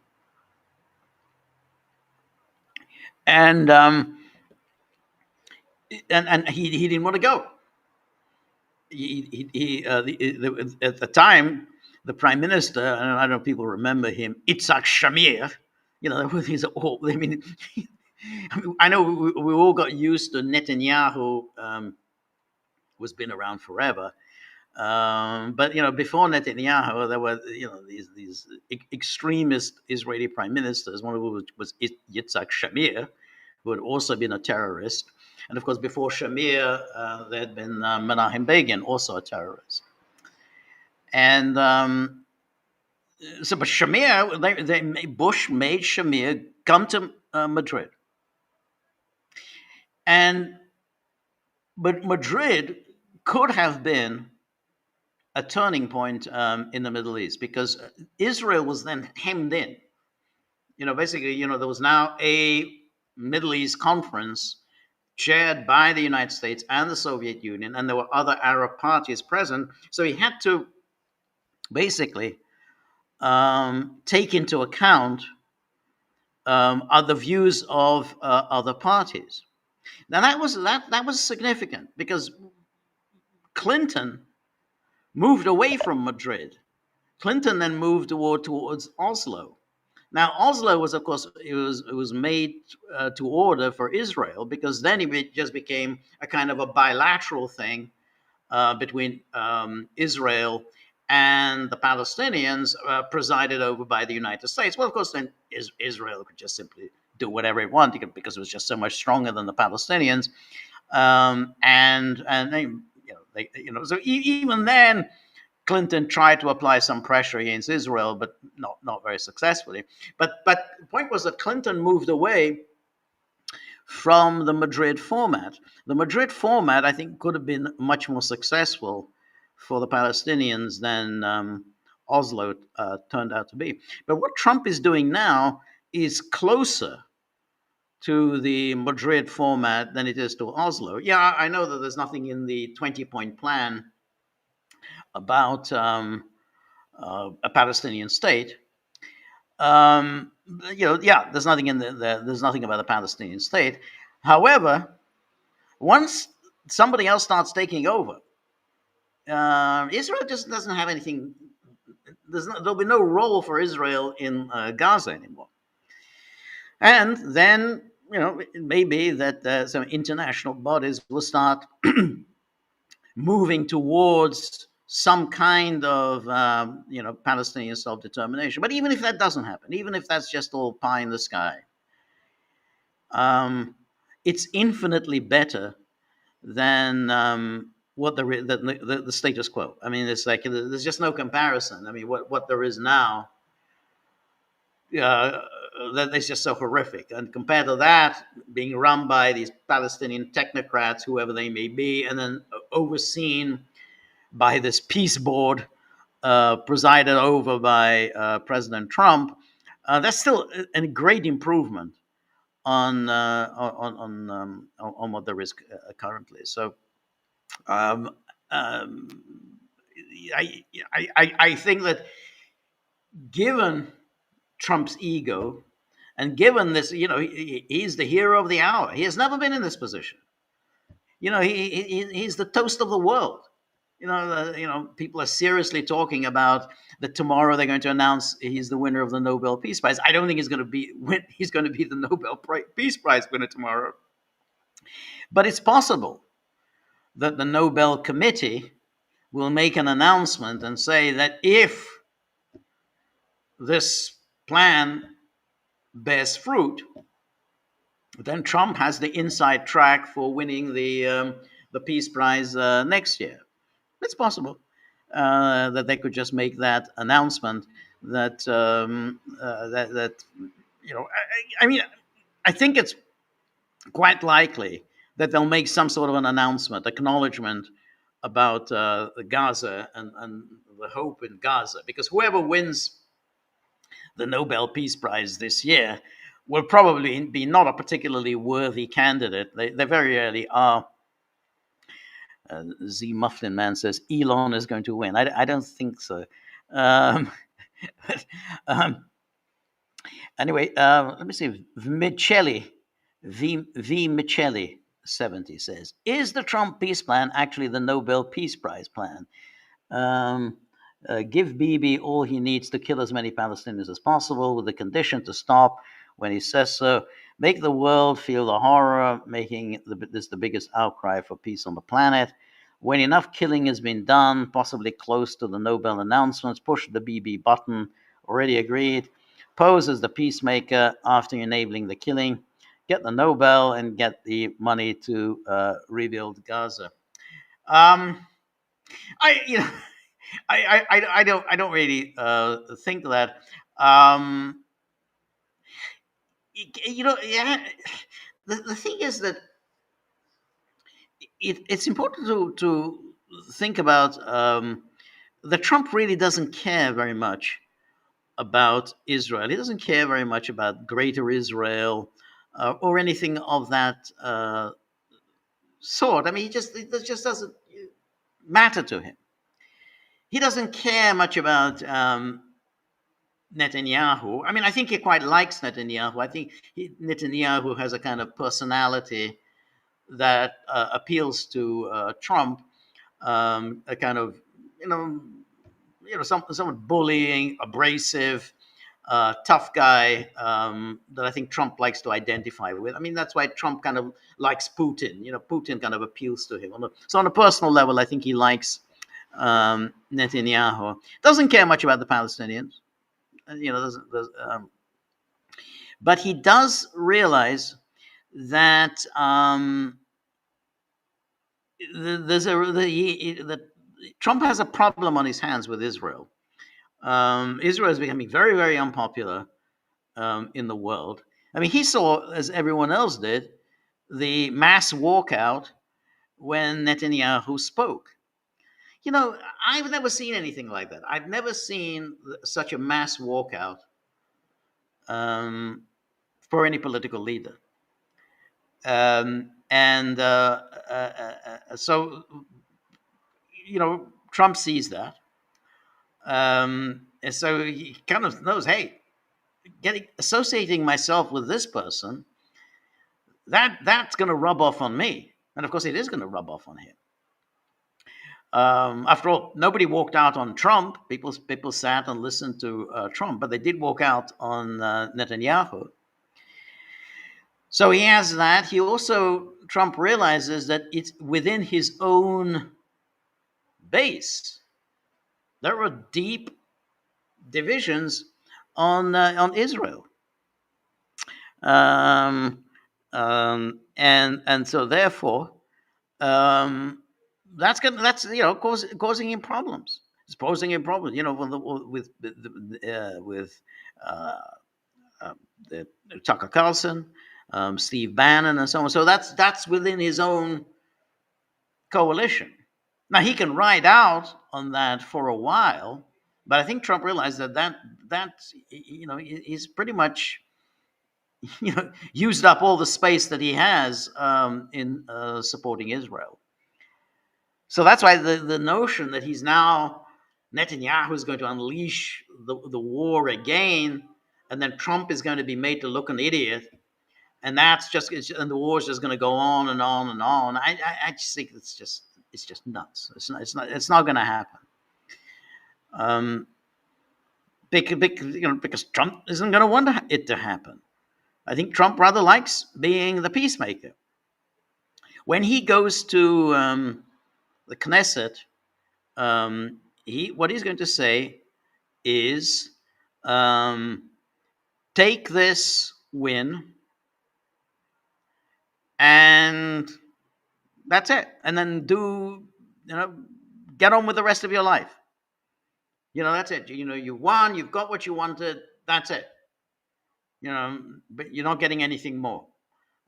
Speaker 1: And he didn't want to go. At the time, the prime minister, and I don't know if people remember him, Itzhak Shamir. He's all. I mean, I know we all got used to Netanyahu, who's been around forever. But before Netanyahu, there were these extremist Israeli prime ministers. One of them was Yitzhak Shamir, who had also been a terrorist, and of course before Shamir, there had been Menachem Begin, also a terrorist. And but Shamir, Bush made Shamir come to Madrid, but Madrid could have been a turning point in the Middle East because Israel was then hemmed in. Basically, there was now a Middle East conference chaired by the United States and the Soviet Union, and there were other Arab parties present. So he had to basically take into account other views of other parties. Now that was significant because Clinton moved away from Madrid. Clinton then moved towards Oslo. Now, Oslo was, of course, it was made to order for Israel because then it just became a kind of a bilateral thing between Israel and the Palestinians, presided over by the United States. Well, of course, then Israel could just simply do whatever it wanted because it was just so much stronger than the Palestinians, and so even then, Clinton tried to apply some pressure against Israel, but not very successfully. But the point was that Clinton moved away from the Madrid format. The Madrid format, I think, could have been much more successful for the Palestinians than Oslo turned out to be. But what Trump is doing now is closer to the Madrid format than it is to Oslo. Yeah, I know that there's nothing in the 20-point plan about a Palestinian state. There's nothing in there's nothing about a Palestinian state. However, once somebody else starts taking over, Israel just doesn't have anything. There'll be no role for Israel in Gaza anymore. And then, it may be that some international bodies will start moving towards some kind of, Palestinian self-determination. But even if that doesn't happen, even if that's just all pie in the sky, it's infinitely better than what the status quo. I mean, it's like there's just no comparison. I mean, what there is now, that is just so horrific. And compared to that, being run by these Palestinian technocrats, whoever they may be, and then overseen by this peace board presided over by President Trump, that's still a great improvement on what there is currently. So I think that given Trump's ego and given this, he's the hero of the hour. He has never been in this position. He's the toast of the world. People are seriously talking about that tomorrow they're going to announce he's the winner of the Nobel Peace Prize. I don't think he's going to be the Nobel Peace Prize winner tomorrow. But it's possible that the Nobel Committee will make an announcement and say that if this plan bears fruit, then Trump has the inside track for winning the Peace Prize next year. It's possible that they could just make that announcement that I mean, I think it's quite likely that they'll make some sort of an announcement, acknowledgement about Gaza and the hope in Gaza, because whoever wins the Nobel Peace Prize this year will probably be not a particularly worthy candidate. They very rarely are. Z Mufflin Man says Elon is going to win. I don't think so. Um, but, anyway, let me see. V Michelli 70 says, is the Trump peace plan actually the Nobel Peace Prize plan? Um, give Bibi all he needs to kill as many Palestinians as possible with the condition to stop when he says so. Make the world feel the horror, making this the biggest outcry for peace on the planet. When enough killing has been done, possibly close to the Nobel announcements, push the BB button. Already agreed. Pose as the peacemaker after enabling the killing. Get the Nobel and get the money to rebuild Gaza. I you know I don't really think that. Um, yeah. The thing is that it's important to think about that Trump really doesn't care very much about Israel. He doesn't care very much about Greater Israel or anything of that sort. I mean, it just doesn't matter to him. He doesn't care much about Netanyahu. I mean, I think he quite likes Netanyahu. I think Netanyahu has a kind of personality that appeals to Trump, a kind of somewhat bullying, abrasive, tough guy that I think Trump likes to identify with. I mean, that's why Trump kind of likes Putin. Putin kind of appeals to him. So on a personal level, I think he likes Netanyahu. Doesn't care much about the Palestinians. But he does realize that that Trump has a problem on his hands with Israel. Israel is becoming very, very unpopular in the world. I mean, he saw, as everyone else did, the mass walkout when Netanyahu spoke. I've never seen anything like that. I've never seen such a mass walkout for any political leader. And so, Trump sees that. And so he kind of knows, hey, associating myself with this person, that's going to rub off on me. And of course, it is going to rub off on him. After all, nobody walked out on Trump. People sat and listened to Trump, but they did walk out on Netanyahu. So he has that. Trump realizes that it's within his own base. There are deep divisions on Israel, and so therefore that's causing him problems. It's posing him problems. With Tucker Carlson, Steve Bannon, and so on. So that's within his own coalition. Now he can ride out on that for a while, but I think Trump realized that he's pretty much used up all the space that he has in supporting Israel. So that's why the notion that Netanyahu is going to unleash the war again, and then Trump is going to be made to look an idiot, and the war is just going to go on and on and on. I just think it's just nuts. It's not going to happen. Because Trump isn't going to want it to happen. I think Trump rather likes being the peacemaker. When he goes to the Knesset, what he's going to say is, take this win and that's it. And then get on with the rest of your life. That's it. You won, you've got what you wanted, that's it. But you're not getting anything more.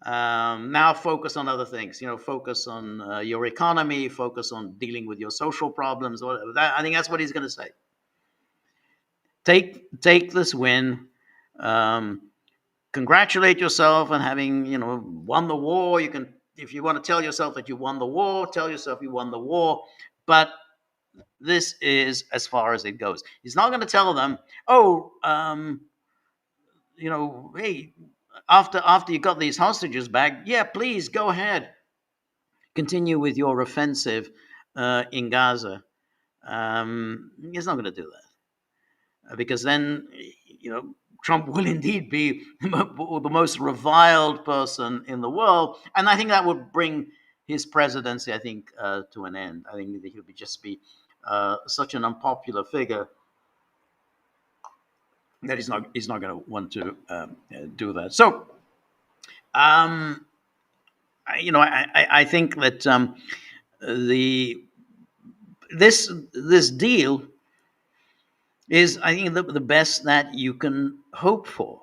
Speaker 1: Now focus on other things. Focus on your economy, focus on dealing with your social problems. Or whatever. I think that's what he's going to say. Take this win. Congratulate yourself on having won the war. You can, if you want to tell yourself that you won the war, tell yourself you won the war. But this is as far as it goes. He's not going to tell them, oh, hey, after you got these hostages back, yeah, please go ahead, continue with your offensive in Gaza. He's not going to do that because then, Trump will indeed be the most reviled person in the world, and I think that would bring his presidency, I think, to an end. I think that he would just be such an unpopular figure that he's not going to want to do that. So, I think that this deal is, I think, the best that you can hope for.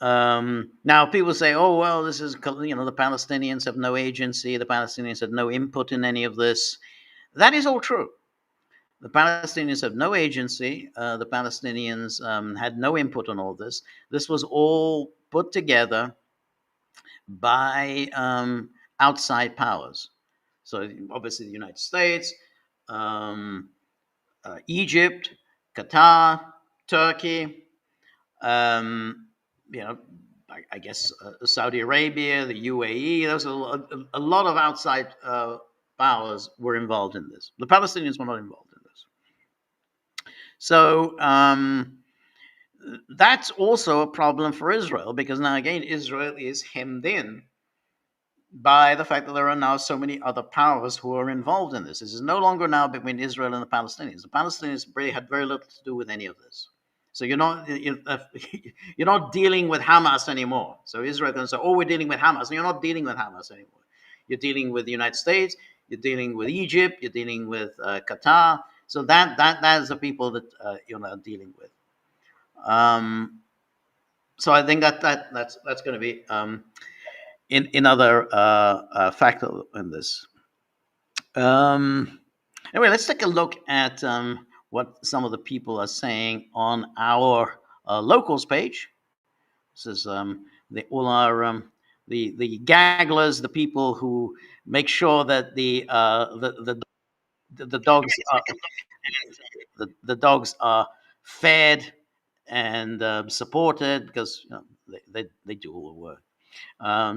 Speaker 1: Now, people say, "Oh, well, this is the Palestinians have no agency. The Palestinians have no input in any of this." That is all true. The Palestinians have no agency. The Palestinians had no input on all this. This was all put together by outside powers. So obviously the United States, Egypt, Qatar, Turkey, I guess Saudi Arabia, the UAE. Those are a lot of outside powers were involved in this. The Palestinians were not involved in this. So that's also a problem for Israel, because now again, Israel is hemmed in by the fact that there are now so many other powers who are involved in this. This is no longer now between Israel and the Palestinians. The Palestinians really had very little to do with any of this. So you're not dealing with Hamas anymore. So Israel can say, "Oh, we're dealing with Hamas." And you're not dealing with Hamas anymore. You're dealing with the United States. You're dealing with Egypt. You're dealing with Qatar. So that is the people that you're now dealing with. So I think that's going to be another factor in this. Anyway, let's take a look at what some of the people are saying on our locals page. This is all our the gagglers, the people who make sure that the dogs the dogs are fed and supported, because they do all the work.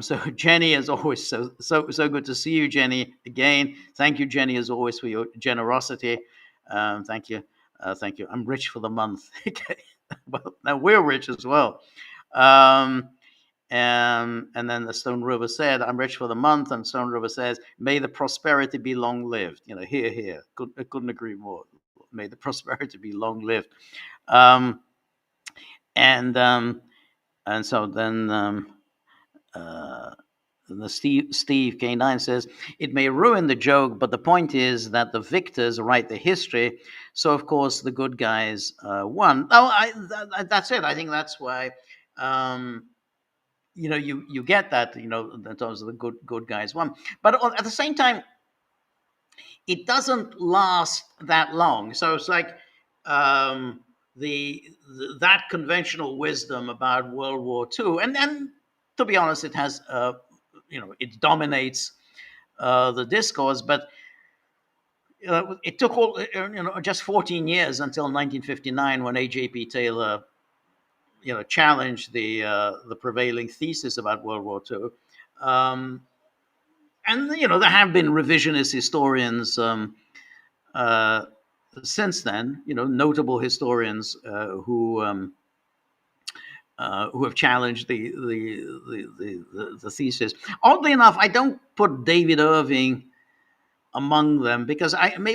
Speaker 1: So Jenny, as always, so good to see you, Jenny. Again, thank you, Jenny, as always, for your generosity. Thank you. I'm rich for the month. Okay, well, now we're rich as well. And then the Stone River said, "I'm rich for the month," and Stone River says, "May the prosperity be long lived." Here. I couldn't agree more. May the prosperity be long lived. And so then. The Steve K9 says, "It may ruin the joke, but the point is that the victors write the history. So of course the good guys won." Oh, that's it. I think that's why you get that, in terms of the good guys won. But at the same time, it doesn't last that long. So it's like that conventional wisdom about World War II, and to be honest, it has it dominates the discourse, but it took just 14 years until 1959, when A.J.P. Taylor challenged the prevailing thesis about World War II. And there have been revisionist historians since then, notable historians who have challenged the thesis. Oddly enough, I don't put David Irving among them, because I'm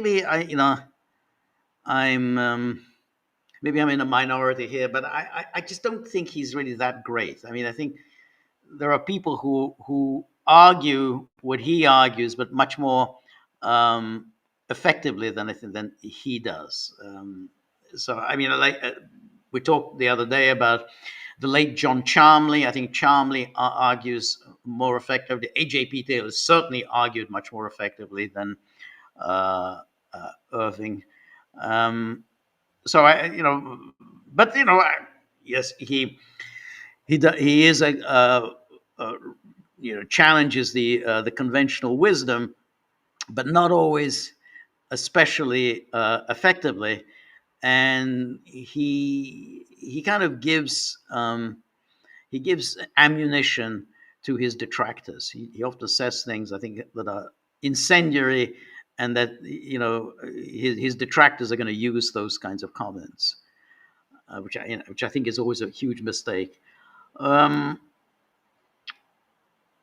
Speaker 1: maybe I'm in a minority here, but I just don't think he's really that great. I mean, I think there are people who argue what he argues, but much more um, effectively than I think than he does. So I mean, like we talked the other day about the late John Charmley. I think Charmley argues more effectively. AJP Taylor certainly argued much more effectively than uh, Irving. Um, so but yes, he is a challenges the conventional wisdom, but not always especially effectively. And he kind of gives ammunition to his detractors. He often says things I think that are incendiary, and that his detractors are going to use those kinds of comments, which I think is always a huge mistake. Um,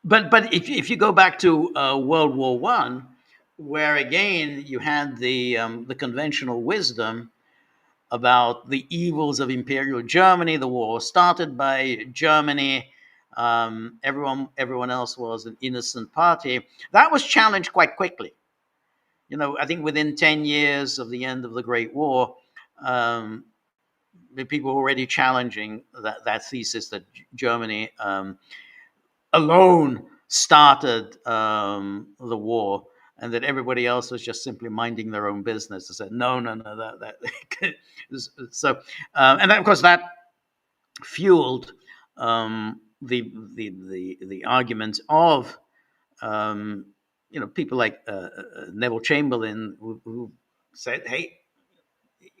Speaker 1: but if you go back to World War I, where again you had the conventional wisdom about the evils of Imperial Germany, the war started by Germany. Everyone else was an innocent party. That was challenged quite quickly. I think within 10 years of the end of the Great War, um, the people were already challenging that thesis that Germany alone started the war, and that everybody else was just simply minding their own business. I said, no, no, no, that so, and of course that fueled the argument of people like Neville Chamberlain, who said, hey,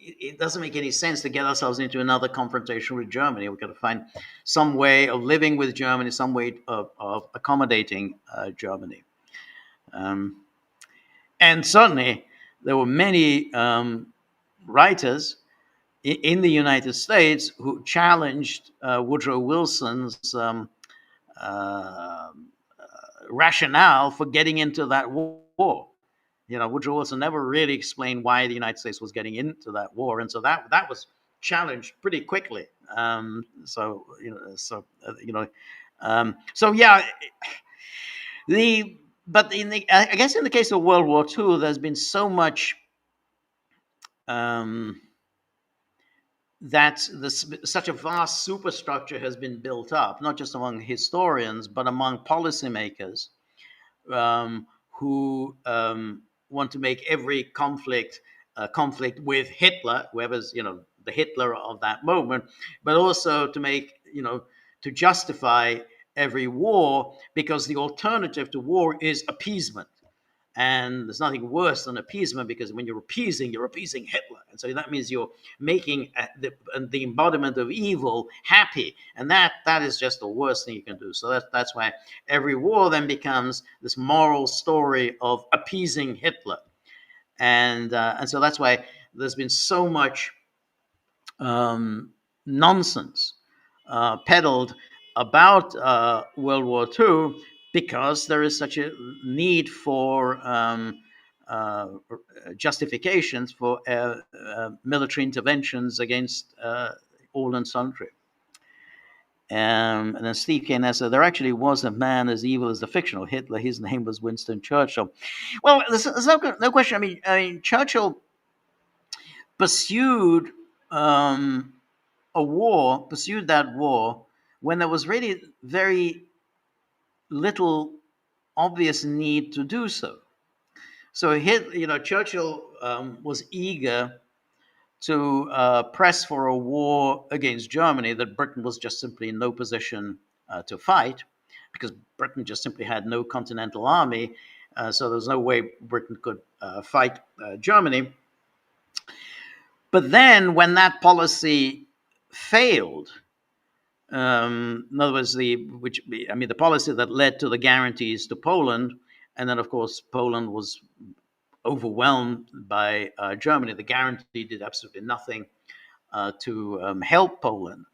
Speaker 1: it doesn't make any sense to get ourselves into another confrontation with Germany. We've got to find some way of living with Germany, some way of accommodating Germany. And certainly, there were many writers in the United States who challenged Woodrow Wilson's rationale for getting into that war. Woodrow Wilson never really explained why the United States was getting into that war, and so that was challenged pretty quickly. So yeah, but I guess in the case of World War II, there's been so much that such a vast superstructure has been built up, not just among historians, but among policymakers who want to make every conflict with Hitler, whoever's the Hitler of that moment, but also to make to justify every war, because the alternative to war is appeasement. And there's nothing worse than appeasement, because when you're appeasing Hitler. And so that means you're making the embodiment of evil happy. And that is just the worst thing you can do. So that's why every war then becomes this moral story of appeasing Hitler. And so that's why there's been so much nonsense peddled about World War II, because there is such a need for justifications for military interventions against all and sundry. And then Steve Kane said, there actually was a man as evil as the fictional Hitler. His name was Winston Churchill. Well, there's no question. I mean, Churchill pursued pursued that war when there was really very little obvious need to do so. So Churchill was eager to press for a war against Germany that Britain was just simply in no position to fight, because Britain just simply had no continental army. So there was no way Britain could fight Germany. But then when that policy failed, in other words, the policy that led to the guarantees to Poland, and then of course Poland was overwhelmed by Germany. The guarantee did absolutely nothing to help Poland.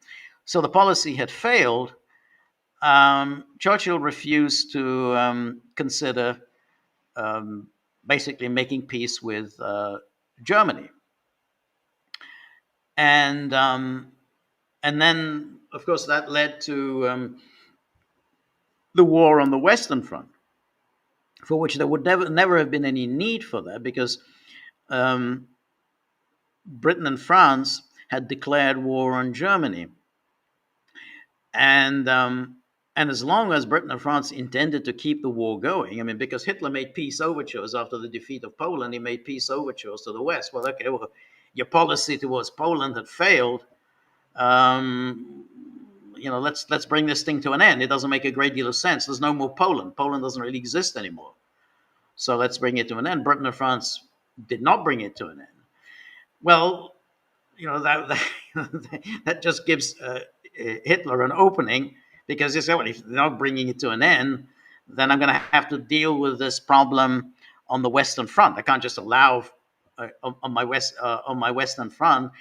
Speaker 1: So the policy had failed. Churchill refused to consider basically making peace with Germany. and and then of course that led to the war on the Western Front, for which there would never have been any need for that, because um, Britain and France had declared war on Germany, and and as long as Britain and France intended to keep the war going, I mean, because Hitler made peace overtures after the defeat of Poland, he made peace overtures to the West. Well, okay, well, your policy towards Poland had failed. Um, let's bring this thing to an end. It doesn't make a great deal of sense. There's no more Poland. Poland doesn't really exist anymore. So let's bring it to an end. Britain and France did not bring it to an end. Well, that just gives Hitler an opening, because he said, well, if they're not bringing it to an end, then I'm going to have to deal with this problem on the Western Front. I can't just allow on my Western Front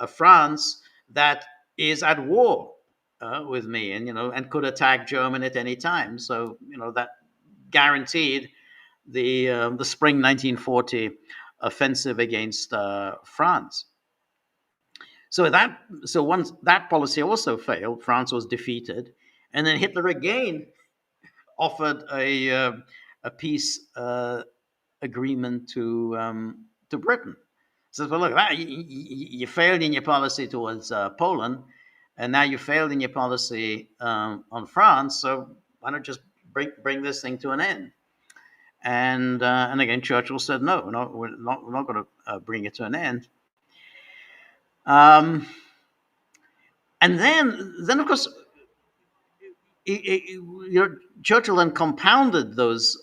Speaker 1: France that is at war with me, and could attack Germany at any time. So that guaranteed the spring 1940 offensive against France. So once that policy also failed, France was defeated, and then Hitler again offered a peace agreement to Britain. Says, well, look, you failed in your policy towards Poland, and now you failed in your policy on France. So why not just bring this thing to an end? And again, Churchill said, no, we're not going to bring it to an end. And then of course, Churchill then compounded those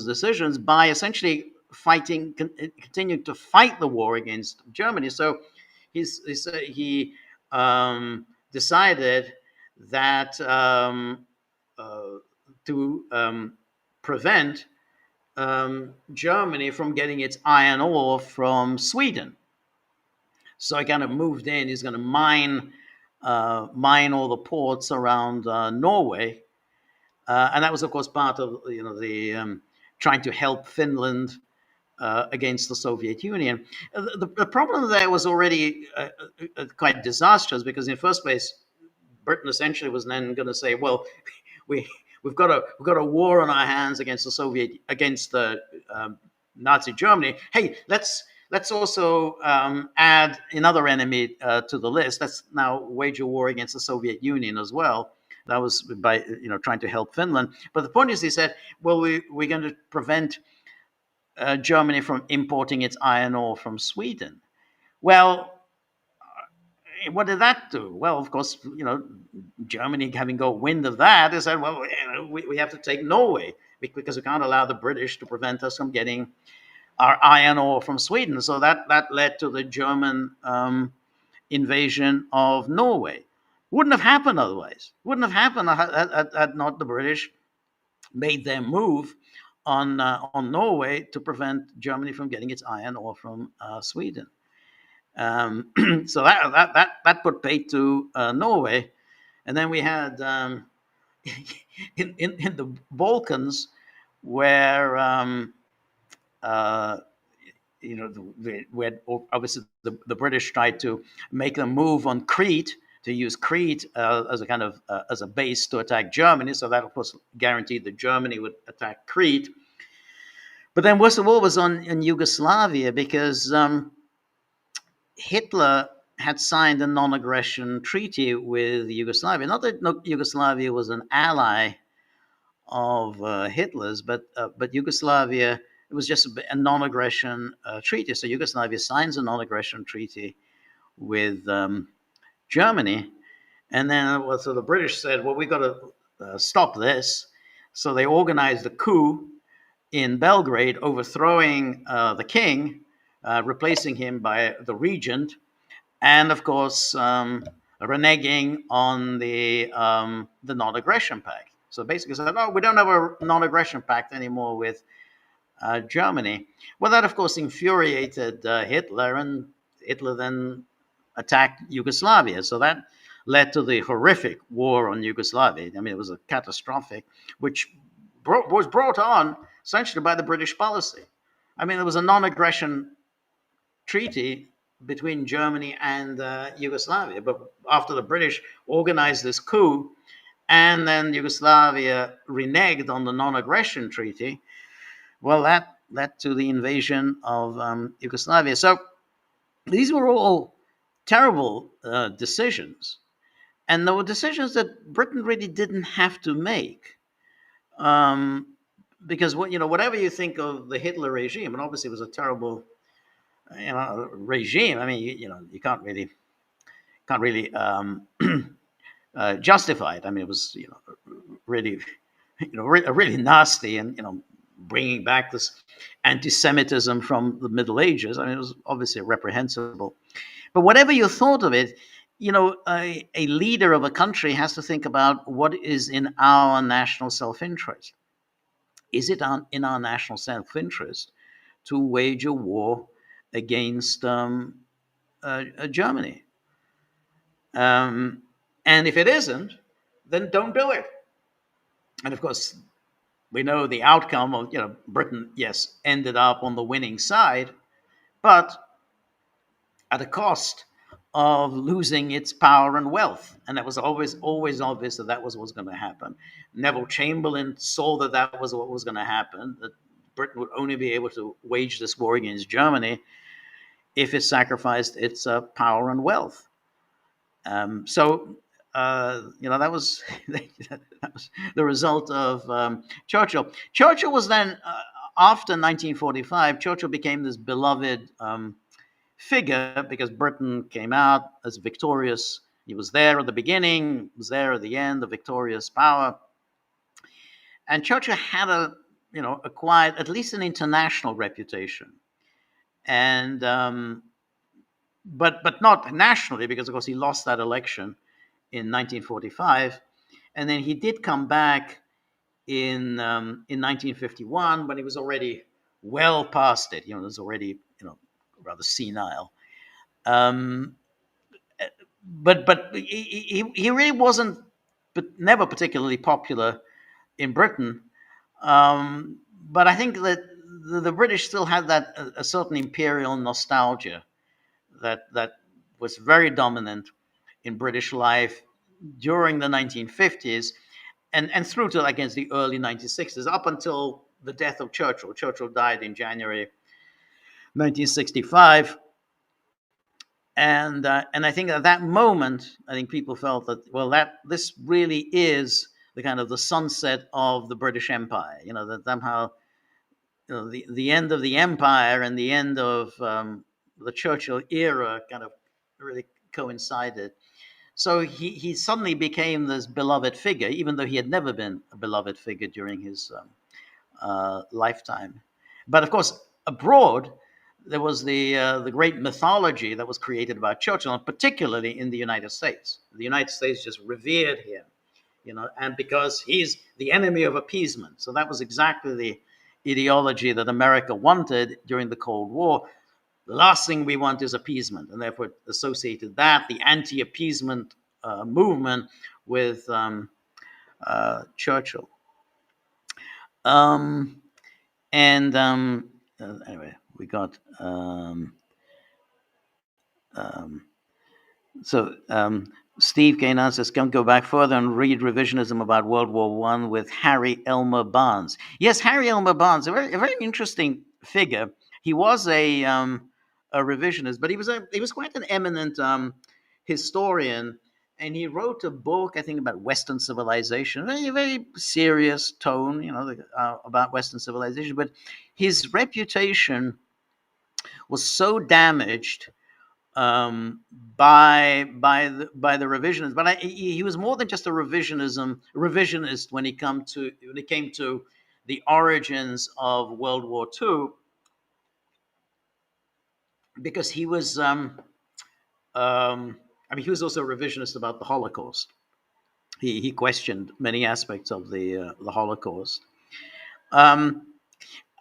Speaker 1: decisions by essentially continuing to fight the war against Germany. So he decided that to prevent Germany from getting its iron ore from Sweden. So he kind of moved in. He's going to mine all the ports around Norway, and that was, of course, part of the trying to help Finland against the Soviet Union. The problem there was already quite disastrous, because in the first place, Britain essentially was then going to say, well, we've got a war on our hands against the Nazi Germany. Hey, let's also add another enemy to the list. Let's now wage a war against the Soviet Union as well. That was by trying to help Finland. But the point is, he said, well, we're going to prevent Germany from importing its iron ore from Sweden. Well, what did that do? Well, of course, Germany, having got wind of that, they said, well, we have to take Norway, because we can't allow the British to prevent us from getting our iron ore from Sweden. So that led to the German invasion of Norway. Wouldn't have happened otherwise. Wouldn't have happened had not the British made their move on Norway to prevent Germany from getting its iron ore from Sweden. So that put paid to Norway, and then we had in the Balkans, where where obviously the British tried to make them move on Crete, to use Crete as a kind of as a base to attack Germany. So that, of course, guaranteed that Germany would attack Crete. But then worst of all was in Yugoslavia, because Hitler had signed a non-aggression treaty with Yugoslavia. Not that Yugoslavia was an ally of Hitler's, but Yugoslavia, it was just a non-aggression treaty. So Yugoslavia signs a non-aggression treaty with Germany, and then so the British said, well, we've got to stop this. So they organized a coup in Belgrade, overthrowing the king, replacing him by the regent, and of course reneging on the non-aggression pact. So basically said, no, we don't have a non-aggression pact anymore with Germany. Well, that, of course, infuriated Hitler, and Hitler then attacked Yugoslavia. So that led to the horrific war on Yugoslavia. I mean, it was a catastrophic, which was brought on essentially by the British policy. I mean, there was a non-aggression treaty between Germany and Yugoslavia. But after the British organized this coup, and then Yugoslavia reneged on the non-aggression treaty, well, that led to the invasion of Yugoslavia. So these were all terrible decisions, and there were decisions that Britain really didn't have to make. Um, because whatever you think of the Hitler regime, and obviously it was a terrible regime. I mean, you can't really justify it. I mean, it was really really nasty, and bringing back this anti-Semitism from the Middle Ages. I mean, it was obviously reprehensible. But whatever you thought of it, a leader of a country has to think about what is in our national self-interest. Is it in our national self-interest to wage a war against Germany? And if it isn't, then don't do it. And of course, we know the outcome of Britain. Yes, ended up on the winning side, but at a cost of losing its power and wealth. And that was always obvious that was what was going to happen. Neville Chamberlain saw that that was what was going to happen, that Britain would only be able to wage this war against Germany if it sacrificed its power and wealth. So that was that was the result of Churchill. Churchill was then, after 1945, Churchill became this beloved figure because Britain came out as victorious. He was there at the beginning, was there at the end, the victorious power. And Churchill had acquired at least an international reputation, and but not nationally, because of course he lost that election in 1945, and then he did come back in 1951, when he was already well past it. He was already rather senile. But he really wasn't, but never particularly popular in Britain. But I think that the British still had that a certain imperial nostalgia that was very dominant in British life during the 1950s and through to against the early 1960s, up until the death of Churchill. Churchill died in January 1965. And I think at that moment, I think people felt that, well, this really is the kind of the sunset of the British Empire. That somehow the end of the empire and the end of the Churchill era kind of really coincided. So he suddenly became this beloved figure, even though he had never been a beloved figure during his lifetime. But of course, abroad, there was the great mythology that was created about Churchill, and particularly in the United States. The United States just revered him, and because he's the enemy of appeasement. So that was exactly the ideology that America wanted during the Cold War. The last thing we want is appeasement, and therefore associated that, the anti-appeasement movement, with Churchill. Anyway, we got Steve Kane says, "Can go back further and read revisionism about World War I with Harry Elmer Barnes." Yes, Harry Elmer Barnes, a very interesting figure. He was a revisionist, but he was quite an eminent historian, and he wrote a book, I think, about Western civilization, very serious tone, about Western civilization. But his reputation was so damaged by the revisionists. But he was more than just a revisionist when it came to the origins of World War II, because he was he was also a revisionist about the Holocaust. He questioned many aspects of the Holocaust.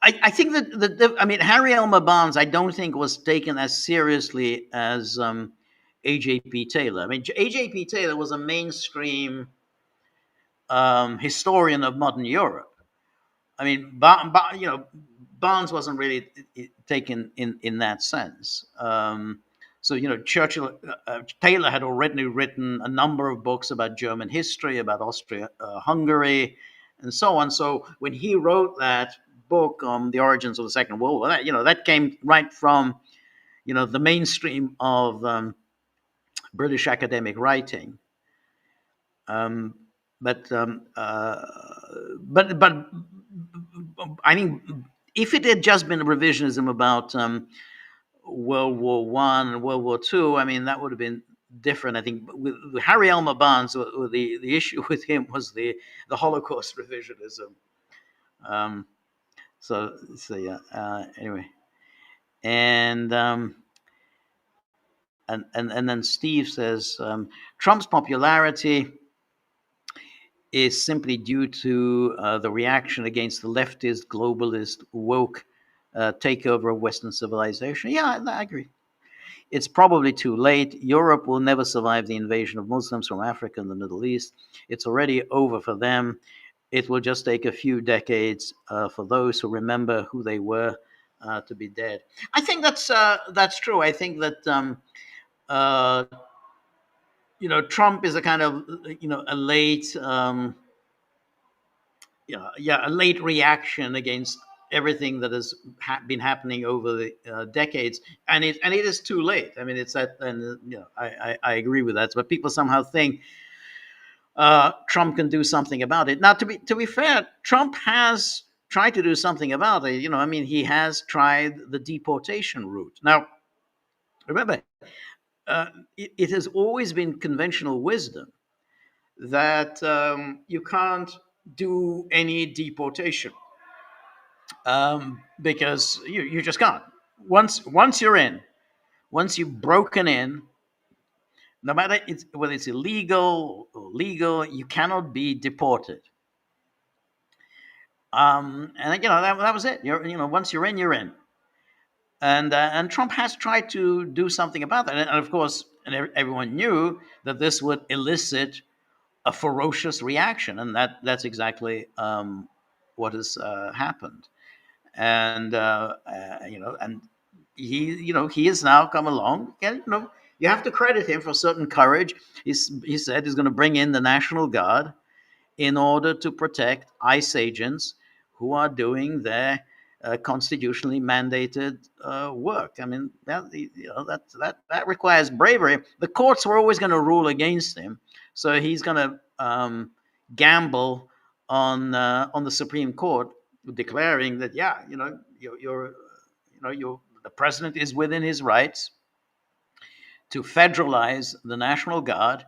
Speaker 1: I think that Harry Elmer Barnes, I don't think, was taken as seriously as A.J.P. Taylor. I mean, A.J.P. Taylor was a mainstream historian of modern Europe. I mean, Barnes wasn't really taken in that sense. So, Churchill, Taylor had already written a number of books about German history, about Austria, Hungary, and so on. So when he wrote that book on the origins of the Second World War, that came right from, the mainstream of British academic writing. Um, but I think if it had just been revisionism about World War One and World War Two, I mean, that would have been different. I think with Harry Elmer Barnes, the issue with him was the Holocaust revisionism. Um, so yeah. Anyway, and and then Steve says Trump's popularity is simply due to the reaction against the leftist, globalist, woke takeover of Western civilization. Yeah, I agree. It's probably too late. Europe will never survive the invasion of Muslims from Africa and the Middle East. It's already over for them. It will just take a few decades for those who remember who they were to be dead. I think that's true. I think that uh, Trump is a kind of a late a late reaction against everything that has been happening over the decades, and it is too late. I mean, it's that, and I agree with that. But people somehow think Trump can do something about it. Now, to be fair, Trump has tried to do something about it. I mean, he has tried the deportation route. Now, remember, it has always been conventional wisdom that you can't do any deportation because you just can't. Once you're in, once you've broken in, no matter whether it's illegal or legal, you cannot be deported. And that was it. Once you're in, you're in. And Trump has tried to do something about that, and of course, everyone knew that this would elicit a ferocious reaction, and that's exactly what has happened. And he has now come along, and you have to credit him for certain courage. He said he's going to bring in the National Guard in order to protect ICE agents who are doing their constitutionally mandated work. I mean, that requires bravery. The courts were always going to rule against him, so he's going to gamble on the Supreme Court declaring that the president is within his rights to federalize the National Guard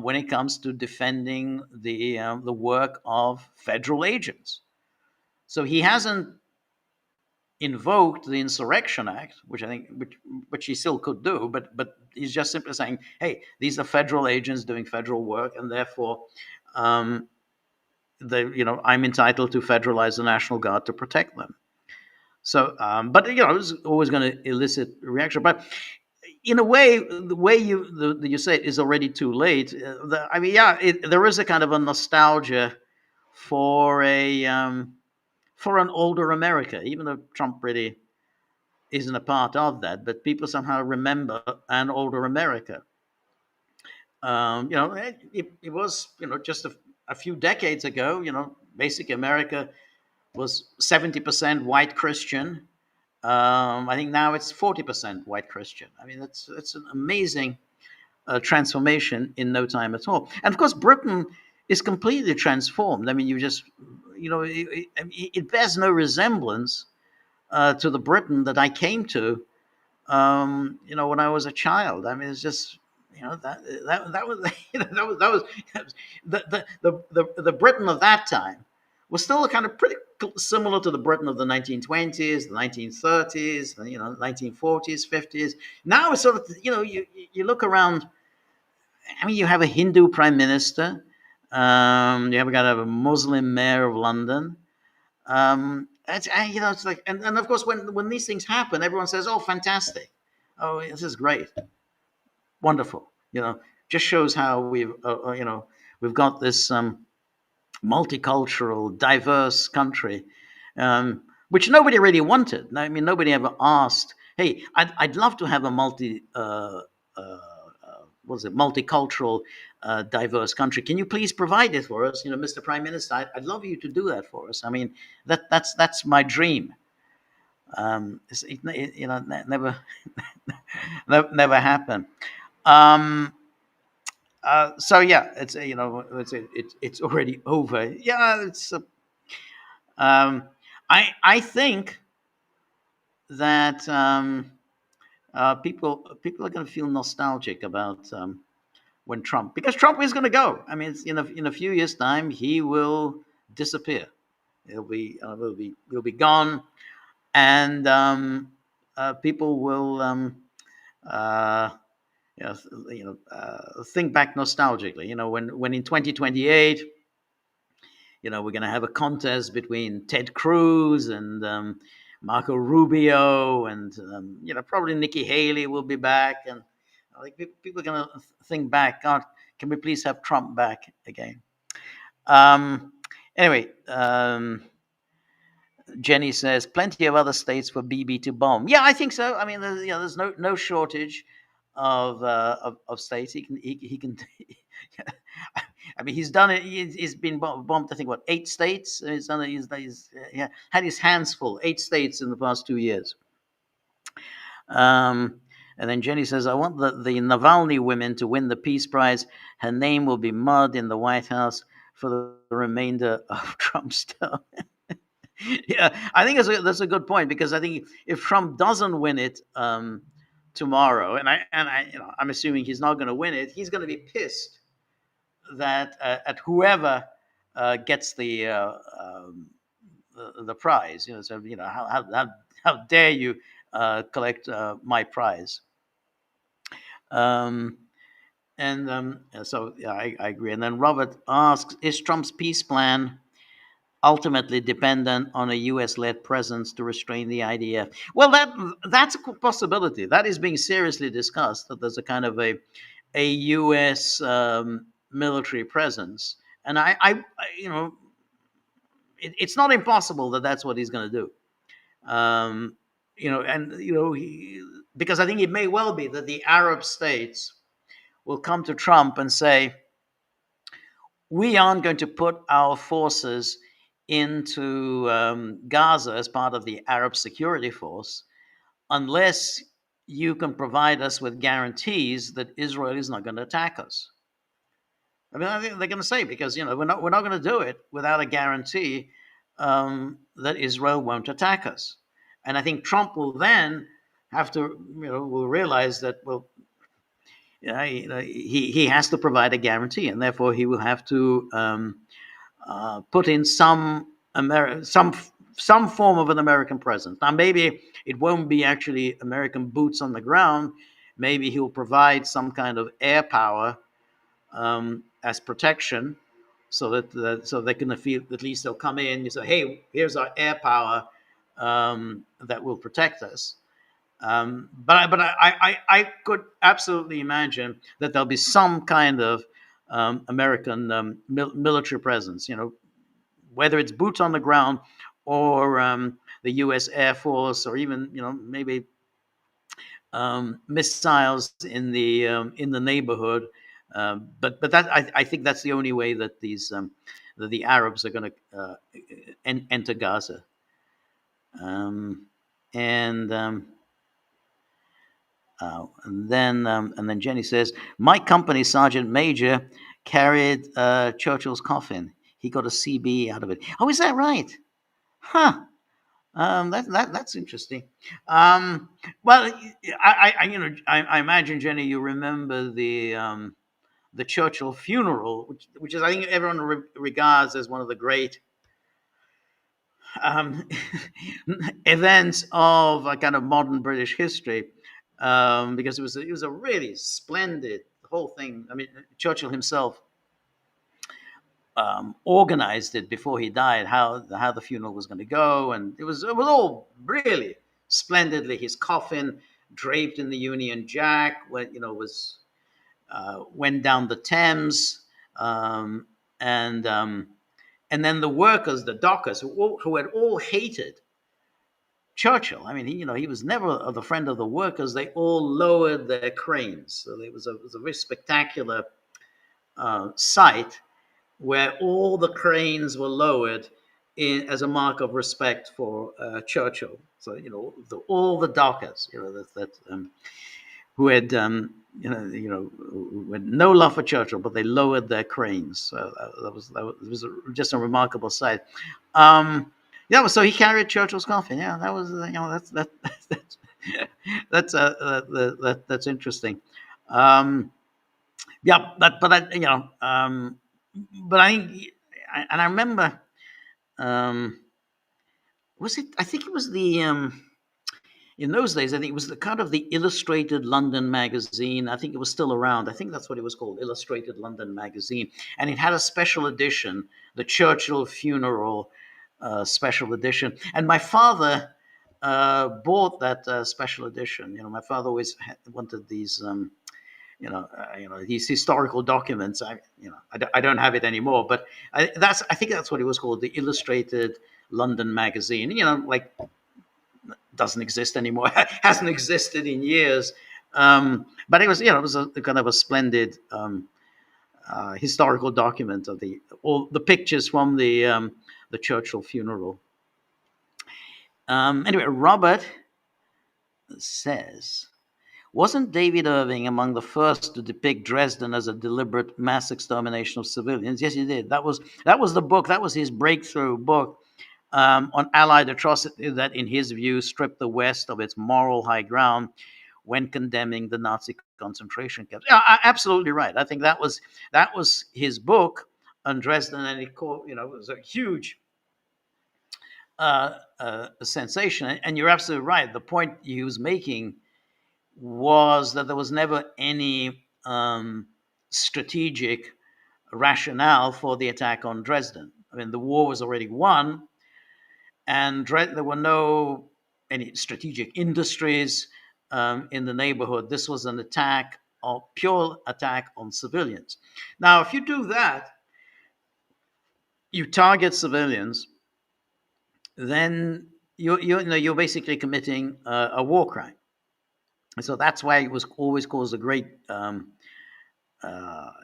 Speaker 1: when it comes to defending the work of federal agents. So he hasn't invoked the Insurrection Act, which I think which he still could do, but he's just simply saying, hey, these are federal agents doing federal work, and therefore I'm entitled to federalize the National Guard to protect them. So, but it's always going to elicit a reaction. But in a way, the way you say it is already too late. There is a kind of a nostalgia for for an older America, even though Trump really isn't a part of that. But people somehow remember an older America. It was just a few decades ago. Basic America was 70% white Christian. I think now it's 40% white Christian. I mean, it's an amazing transformation in no time at all. And of course, Britain is completely transformed. I mean, it bears no resemblance to the Britain that I came to, when I was a child. I mean, it's just, that was, that was the Britain of that time was still kind of pretty similar to the Britain of the 1920s, the 1930s, 1940s, 50s. Now it's sort of, you look around. I mean, you have a Hindu prime minister. You have a kind of a Muslim mayor of London. It's like, and of course, when these things happen, everyone says, "Oh, fantastic! Oh, this is great, wonderful." Just shows how we've got this multicultural, diverse country, which nobody really wanted. I mean, nobody ever asked, Hey, I'd love to have a what is it, multicultural, diverse country. Can you please provide it for us? Mr. Prime Minister, I'd love you to do that for us. I mean, that's my dream. Never, never happened. Um, so yeah, it's already over. Yeah, it's. Um, I think that people are going to feel nostalgic about when Trump, because Trump is going to go. I mean, in a few years' time, he will disappear. He'll be gone, and people will uh, think back nostalgically. When in 2028, we're going to have a contest between Ted Cruz and Marco Rubio, and probably Nikki Haley will be back, and like people are going to think back. God, can we please have Trump back again? Um, anyway, Jenny says plenty of other states for BB to bomb. Yeah, I think so. I mean, there's no shortage of states. He can. I mean, he's done it. He's been bombed. I think what, 8 states. He's done it. He's yeah, had his hands full. 8 states in the past 2 years. And then Jenny says, "I want the Navalny women to win the Peace Prize. Her name will be mud in the White House for the remainder of Trump's term." Yeah, I think that's a good point, because I think if Trump doesn't win it tomorrow, and I'm assuming he's not going to win it, he's going to be pissed that at whoever gets the prize. So how dare you collect my prize? Um, and so yeah, I agree. And then Robert asks, is Trump's peace plan ultimately dependent on a U.S.-led presence to restrain the IDF? Well, that's a possibility. That is being seriously discussed. That there's a kind of a U.S. Military presence, and it's not impossible that that's what he's going to do. Because I think it may well be that the Arab states will come to Trump and say, we aren't going to put our forces into Gaza as part of the Arab Security Force unless you can provide us with guarantees that Israel is not going to attack us. I mean, I think they're going to say, because we're not going to do it without a guarantee that Israel won't attack us. And I think Trump will then have to will realize that, well, he has to provide a guarantee, and therefore he will have to put in some form of an American presence. Now, maybe it won't be actually American boots on the ground. Maybe he'll provide some kind of air power as protection, so that so they can feel, at least they'll come in. You say, hey, here's our air power that will protect us. But I could absolutely imagine that there'll be some kind of American military presence. Whether it's boots on the ground or the U.S. Air Force, or even maybe missiles in the neighborhood. But that I think that's the only way that the Arabs are going to enter Gaza. And then Jenny says, my company sergeant major carried Churchill's coffin. He got a CB out of it. Oh, is that right? Huh. That's interesting. Well, I imagine, Jenny, you remember the Churchill funeral, which is, I think, everyone regards as one of the great um, events of a kind of modern British history, because it was a really splendid whole thing. I mean, Churchill himself organized it before he died, how the funeral was going to go, and it was all really splendidly. His coffin draped in the Union Jack, was went down the Thames, and then the workers, the dockers, who had all hated Churchill, I mean, he was never the friend of the workers. They all lowered their cranes, so it was a very spectacular sight where all the cranes were lowered as a mark of respect for Churchill. So all the dockers, who had who had no love for Churchill, but they lowered their cranes. So that was just a remarkable sight. Yeah, so he carried Churchill's coffin. Yeah, that was that's interesting. Um, yeah, but but I think, and I remember, um, was it? I think it was the in those days. I think it was the kind of the Illustrated London magazine. I think it was still around. I think that's what it was called, Illustrated London magazine, and it had a special edition, the Churchill funeral special edition, and my father bought that special edition. My father always wanted these. These historical documents. I don't have it anymore, but I think that's what it was called, the Illustrated London magazine. Like, doesn't exist anymore. Hasn't existed in years. But it was a kind of a splendid historical document of all the pictures from the Churchill funeral. Anyway, Robert says, wasn't David Irving among the first to depict Dresden as a deliberate mass extermination of civilians? Yes, he did. That was the book. That was his breakthrough book on Allied atrocity that, in his view, stripped the West of its moral high ground when condemning the Nazi concentration camps. Yeah, absolutely right. I think that was his book on Dresden, and it was a huge sensation. And you're absolutely right. The point he was making was that there was never any strategic rationale for the attack on Dresden. I mean, the war was already won, and there were no any strategic industries in the neighborhood. This was an attack, a pure attack on civilians. Now, if you do that, you target civilians, then you're basically committing a war crime. So that's why it was always caused a great.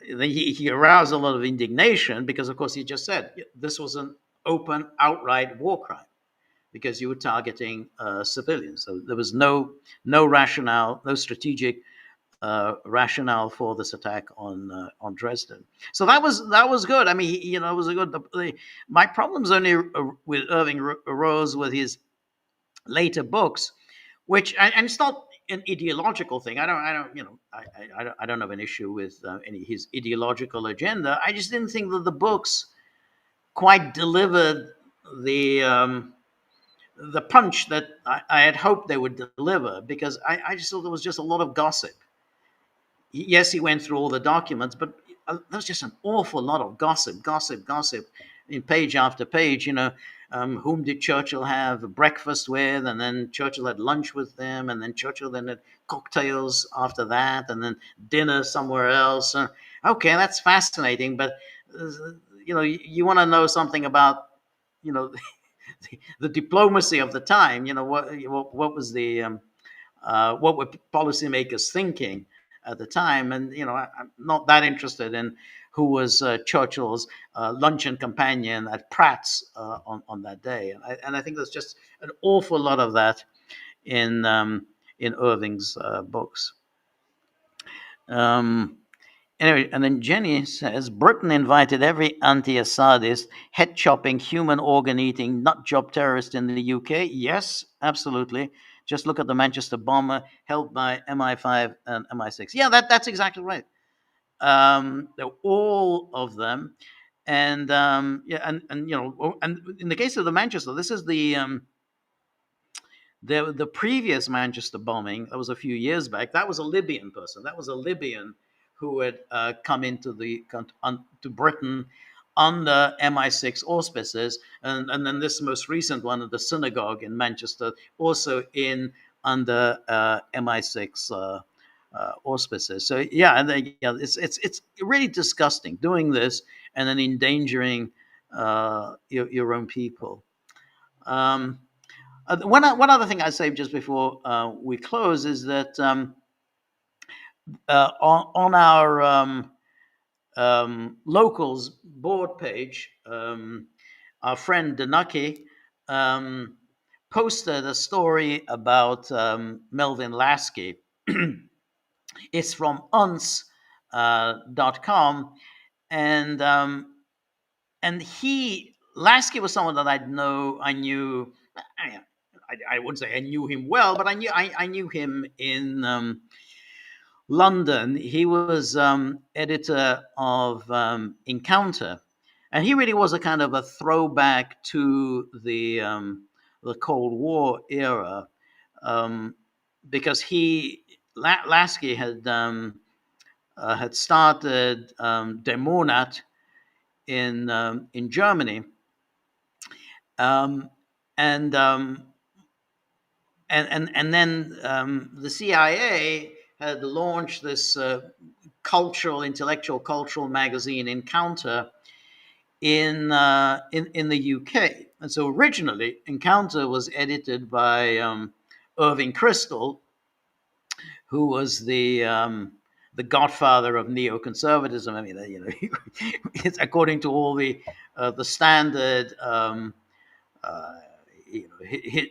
Speaker 1: He aroused a lot of indignation because, of course, he just said this was an open, outright war crime because you were targeting civilians. So there was no rationale, no strategic rationale for this attack on Dresden. So that was good. I mean, it was a good. My problems only with Irving arose with his later books, and it's not an ideological thing. I don't have an issue with any his ideological agenda. I just didn't think that the books quite delivered the punch that I had hoped they would deliver, because I just thought there was just a lot of gossip. Yes, he went through all the documents, but there was just an awful lot of gossip, in page after page. Whom did Churchill have breakfast with, and then Churchill had lunch with them, and then Churchill then had cocktails after that, and then dinner somewhere else. Okay, that's fascinating, but you want to know something about you know the diplomacy of the time. What was what were policymakers thinking at the time? And I'm not that interested in who was Churchill's luncheon companion at Pratt's on that day. And I think there's just an awful lot of that in Irving's books. Anyway, and then Jenny says Britain invited every anti-Assadist, head-chopping, human organ-eating, nut-job terrorist in the UK. Yes, absolutely. Just look at the Manchester bomber held by MI5 and MI6. Yeah, that's exactly right. They're all of them, and yeah, and in the case of the Manchester, this is the previous Manchester bombing. That was a few years back. That was a Libyan person. That was a Libyan who had come into to Britain under MI6 auspices, and then this most recent one at the synagogue in Manchester, also under MI6 auspices. So yeah, it's really disgusting doing this and then endangering your own people. One other thing I'd say just before we close is that on our locals board page, our friend Danaki um, posted a story about Melvin Lasky. It's from uns.com, and he Lasky was someone that I knew. I wouldn't say I knew him well, but I knew him in London. He was editor of Encounter, and he really was a kind of a throwback to the Cold War era, um, because Lasky had started Der Monat in Germany, um, and and then the CIA had launched this intellectual magazine Encounter in the UK. And so originally, Encounter was edited by Irving Kristol, who was the godfather of neoconservatism. I mean, it's according to all the standard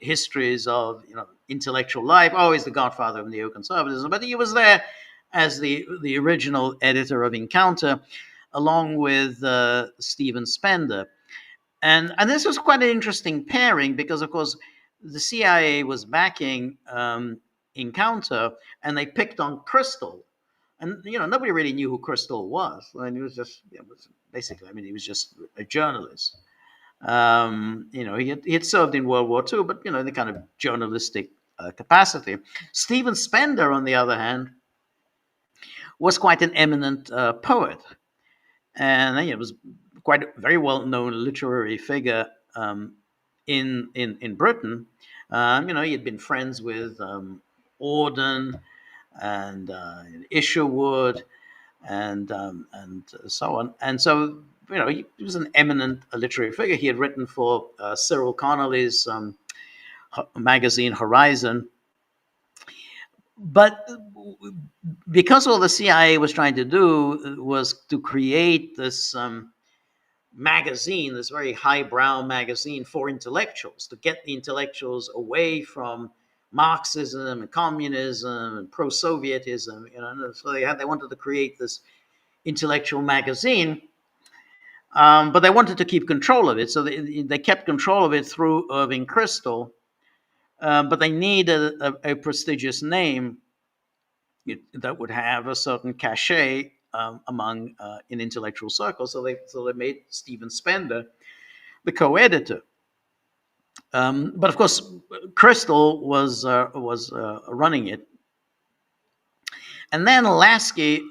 Speaker 1: histories of intellectual life. Always the godfather of neoconservatism, but he was there as the original editor of Encounter, along with Stephen Spender, and this was quite an interesting pairing because, of course, the CIA was backing Encounter, and they picked on Crystal, and nobody really knew who Crystal was. I mean, he was just basically, I mean, he was just a journalist. He had served in World War II, but in the kind of journalistic capacity. Stephen Spender, on the other hand, was quite an eminent poet, and it was quite a very well known literary figure in Britain. He had been friends with Auden and Isherwood and so on. And so, he was an eminent literary figure. He had written for Cyril Connolly's magazine Horizon. But because all the CIA was trying to do was to create this magazine, this very highbrow magazine for intellectuals, to get the intellectuals away from Marxism and communism and pro-Sovietism, so they wanted to create this intellectual magazine, but they wanted to keep control of it, so they kept control of it through Irving Kristol, but they needed a prestigious name that would have a certain cachet among in intellectual circles. So they made Stephen Spender the co-editor. But of course, Kristol was running it, and then Lasky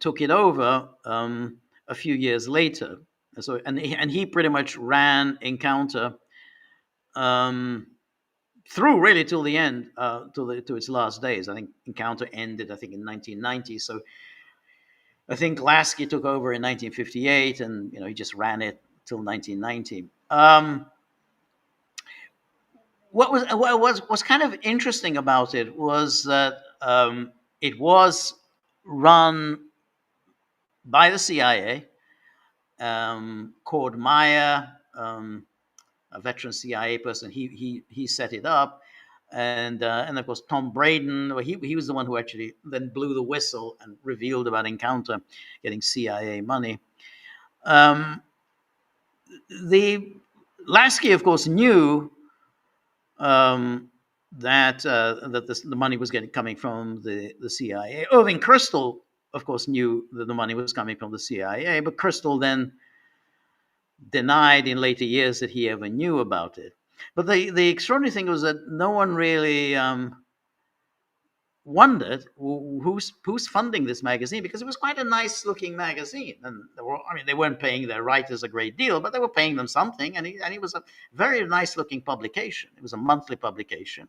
Speaker 1: took it over a few years later. So and he pretty much ran Encounter through really till the end, to its last days. I think Encounter ended, I think, in 1990. So I think Lasky took over in 1958, and he just ran it till 1990. What was kind of interesting about it was that it was run by the CIA. Cord Meyer, a veteran CIA person, he set it up, and of course Tom Braden. Well, he was the one who actually then blew the whistle and revealed about Encounter getting CIA money. The Lasky, of course, knew that the money was coming from the CIA. Irving Kristol, of course, knew that the money was coming from the CIA, but Kristol then denied in later years that he ever knew about it. But the extraordinary thing was that no one really wondered who's funding this magazine, because it was quite a nice looking magazine, and they weren't paying their writers a great deal, but they were paying them something, and it was a very nice looking publication. It was a monthly publication,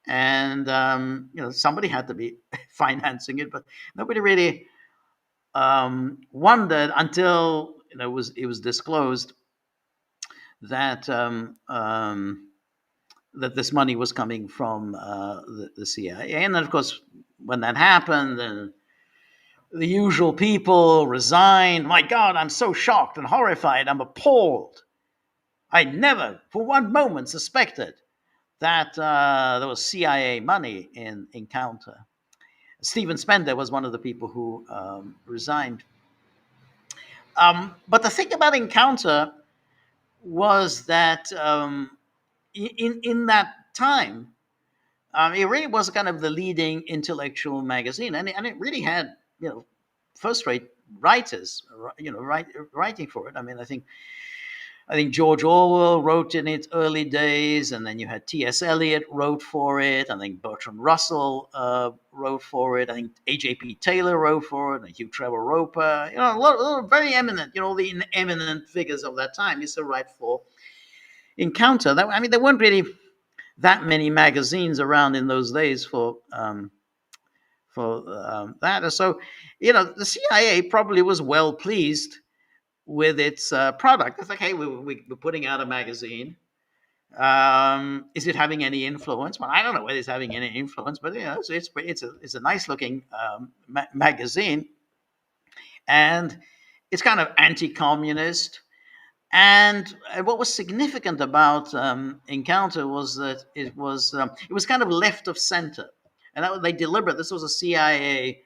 Speaker 1: and somebody had to be financing it, but nobody really wondered until it was disclosed that that this money was coming from the CIA. And then, of course, when that happened, then the usual people resigned. My God, I'm so shocked and horrified. I'm appalled. I never, for one moment, suspected that there was CIA money in Encounter. Stephen Spender was one of the people who resigned. But the thing about Encounter was that in that time, it really was kind of the leading intellectual magazine, and it really had first-rate writers, writing for it. I mean, I think George Orwell wrote in its early days, and then you had T.S. Eliot wrote for it. I think Bertrand Russell wrote for it. I think A.J.P. Taylor wrote for it, and Hugh Trevor Roper. A lot of very eminent, the eminent figures of that time used to write for Encounter. I mean, there weren't really that many magazines around in those days for that. So, the CIA probably was well pleased with its product. It's like, hey, we're putting out a magazine. Is it having any influence? Well, I don't know whether it's having any influence, but it's a nice looking magazine, and it's kind of anti-communist. And what was significant about Encounter was that it was kind of left of center, and that was they deliberate. This was a CIA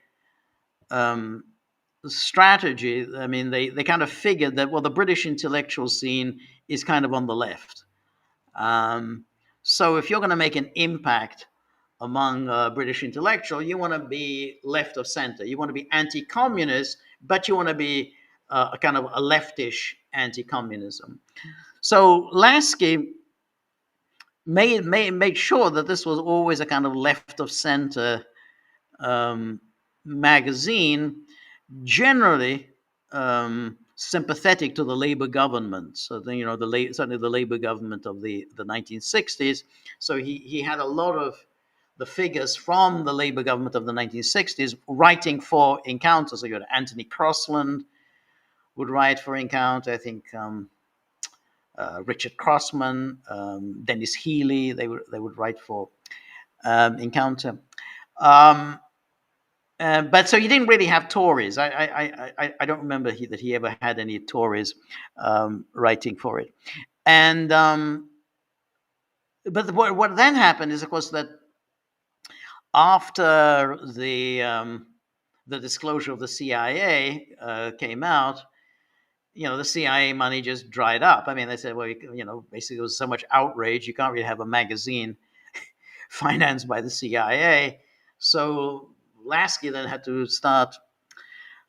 Speaker 1: um, strategy. I mean, they kind of figured that, well, the British intellectual scene is kind of on the left. So if you're going to make an impact among British intellectual, you want to be left of center. You want to be anti-communist, but you want to be a kind of a leftish anti-communism. So Lasky made sure that this was always a kind of left of center magazine, generally sympathetic to the Labour government. So certainly the Labour government of the 1960s. So he had a lot of the figures from the Labour government of the 1960s writing for Encounter. So you had Anthony Crossland would write for Encounter. I think Richard Crossman, Dennis Healy, they would write for Encounter. But so he didn't really have Tories. I don't remember that he ever had any Tories writing for it. And but what then happened is, of course, that after the disclosure of the CIA came out, the CIA money just dried up. I mean, they said, well, basically there was so much outrage, you can't really have a magazine financed by the CIA. So Lasky then had to start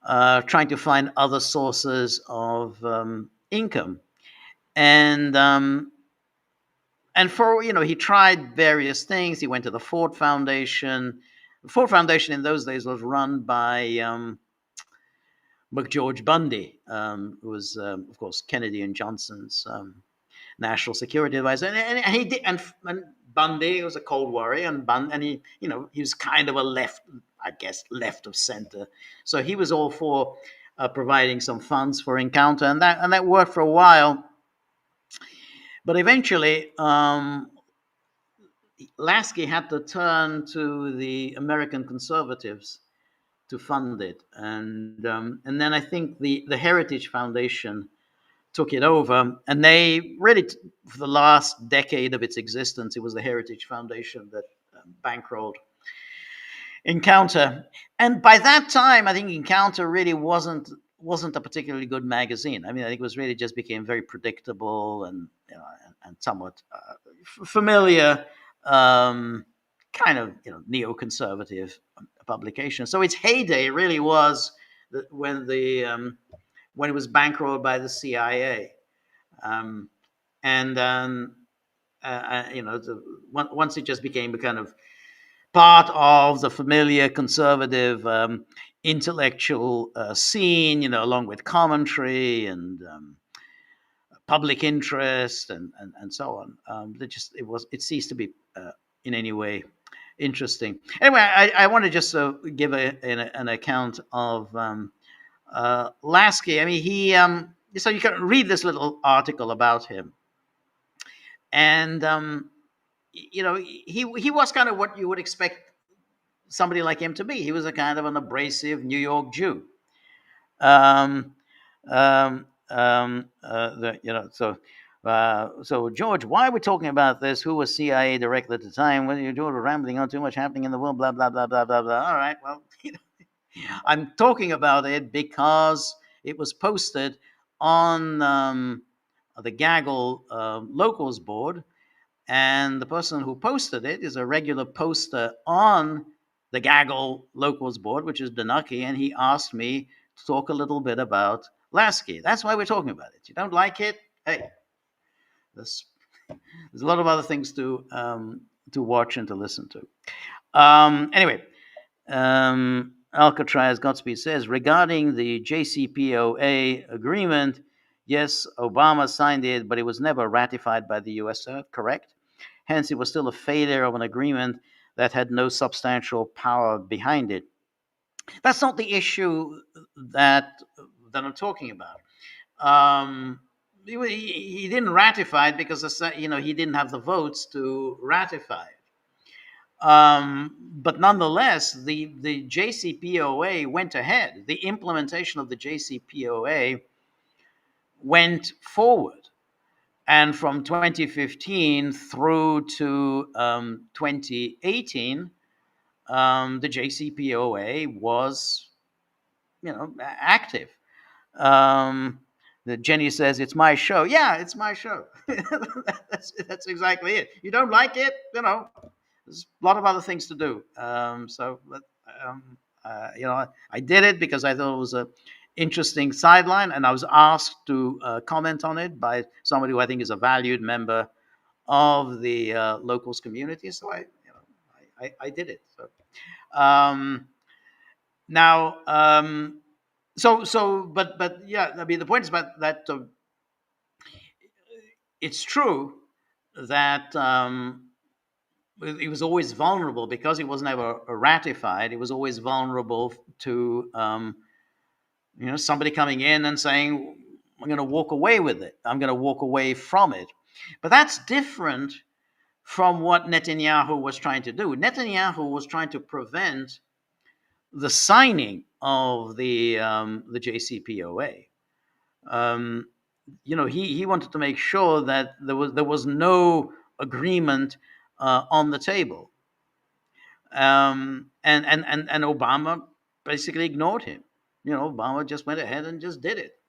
Speaker 1: trying to find other sources of income, and for he tried various things. He went to the Ford Foundation. The Ford Foundation in those days was run by McGeorge Bundy, who was of course Kennedy and Johnson's national security advisor, and he did, and Bundy was a Cold Warrior, and he he was kind of a left of center. So he was all for providing some funds for Encounter, and that worked for a while. But eventually, Lasky had to turn to the American conservatives to fund it, and then I think the Heritage Foundation took it over, and they really, for the last decade of its existence, it was the Heritage Foundation that bankrolled Encounter. And by that time, I think Encounter really wasn't a particularly good magazine. I mean, I think it was really just became very predictable and and somewhat familiar, kind of neoconservative publication. So its heyday really was when it was bankrolled by the CIA, and once it just became a kind of part of the familiar conservative intellectual scene, along with commentary and public interest and so on. It ceased to be in any way interesting. Anyway, I want to just give an account of Lasky. I mean, he so you can read this little article about him, and he was kind of what you would expect somebody like him to be. He was a kind of an abrasive New York Jew. Um, so George, why are we talking about this? Who was CIA director at the time? Well, you're doing rambling on too much happening in the world. Blah blah blah blah blah blah. All right, well, I'm talking about it because it was posted on the Gaggle locals board, and the person who posted it is a regular poster on the Gaggle locals board, which is Danaki, and he asked me to talk a little bit about Lasky. That's why we're talking about it. You don't like it? Hey, there's, there's a lot of other things to watch and to listen to. Anyway, Alcatraz Godspeed says regarding the JCPOA agreement, yes, Obama signed it, but it was never ratified by the US. Correct? Hence, it was still a failure of an agreement that had no substantial power behind it. That's not the issue that I'm talking about. He didn't ratify it because he didn't have the votes to ratify it. But nonetheless, the JCPOA went ahead. The implementation of the JCPOA went forward. And from 2015 through to 2018, the JCPOA was, active. Jenny says, it's my show. Yeah, it's my show. that's exactly it. You don't like it, there's a lot of other things to do. I did it because I thought it was a interesting sideline, and I was asked to comment on it by somebody who I think is a valued member of the locals community. So I did it. So now, but yeah, I mean, the point is about that. It's true that it was always vulnerable because it was never ratified. It was always vulnerable to somebody coming in and saying, I'm going to walk away with it. I'm going to walk away from it. But that's different from what Netanyahu was trying to do. Netanyahu was trying to prevent the signing of the JCPOA. He wanted to make sure that there was no agreement on the table. And Obama basically ignored him. Obama just went ahead and just did it.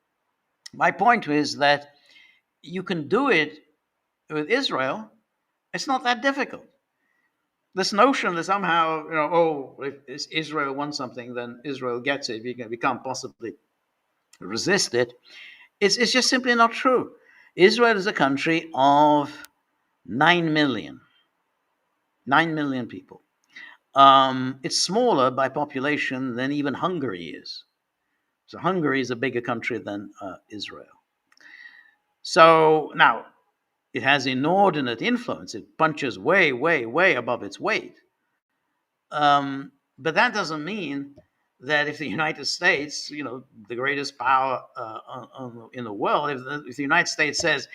Speaker 1: My point is that you can do it with Israel. It's not that difficult. This notion that somehow, if Israel wants something, then Israel gets it. We can't possibly resist it. It's just simply not true. Israel is a country of 9 million. 9 million people. It's smaller by population than even Hungary is. So Hungary is a bigger country than Israel. So now it has inordinate influence. It punches way, way, way above its weight. But that doesn't mean that if the United States, the greatest power in the world, if the United States says,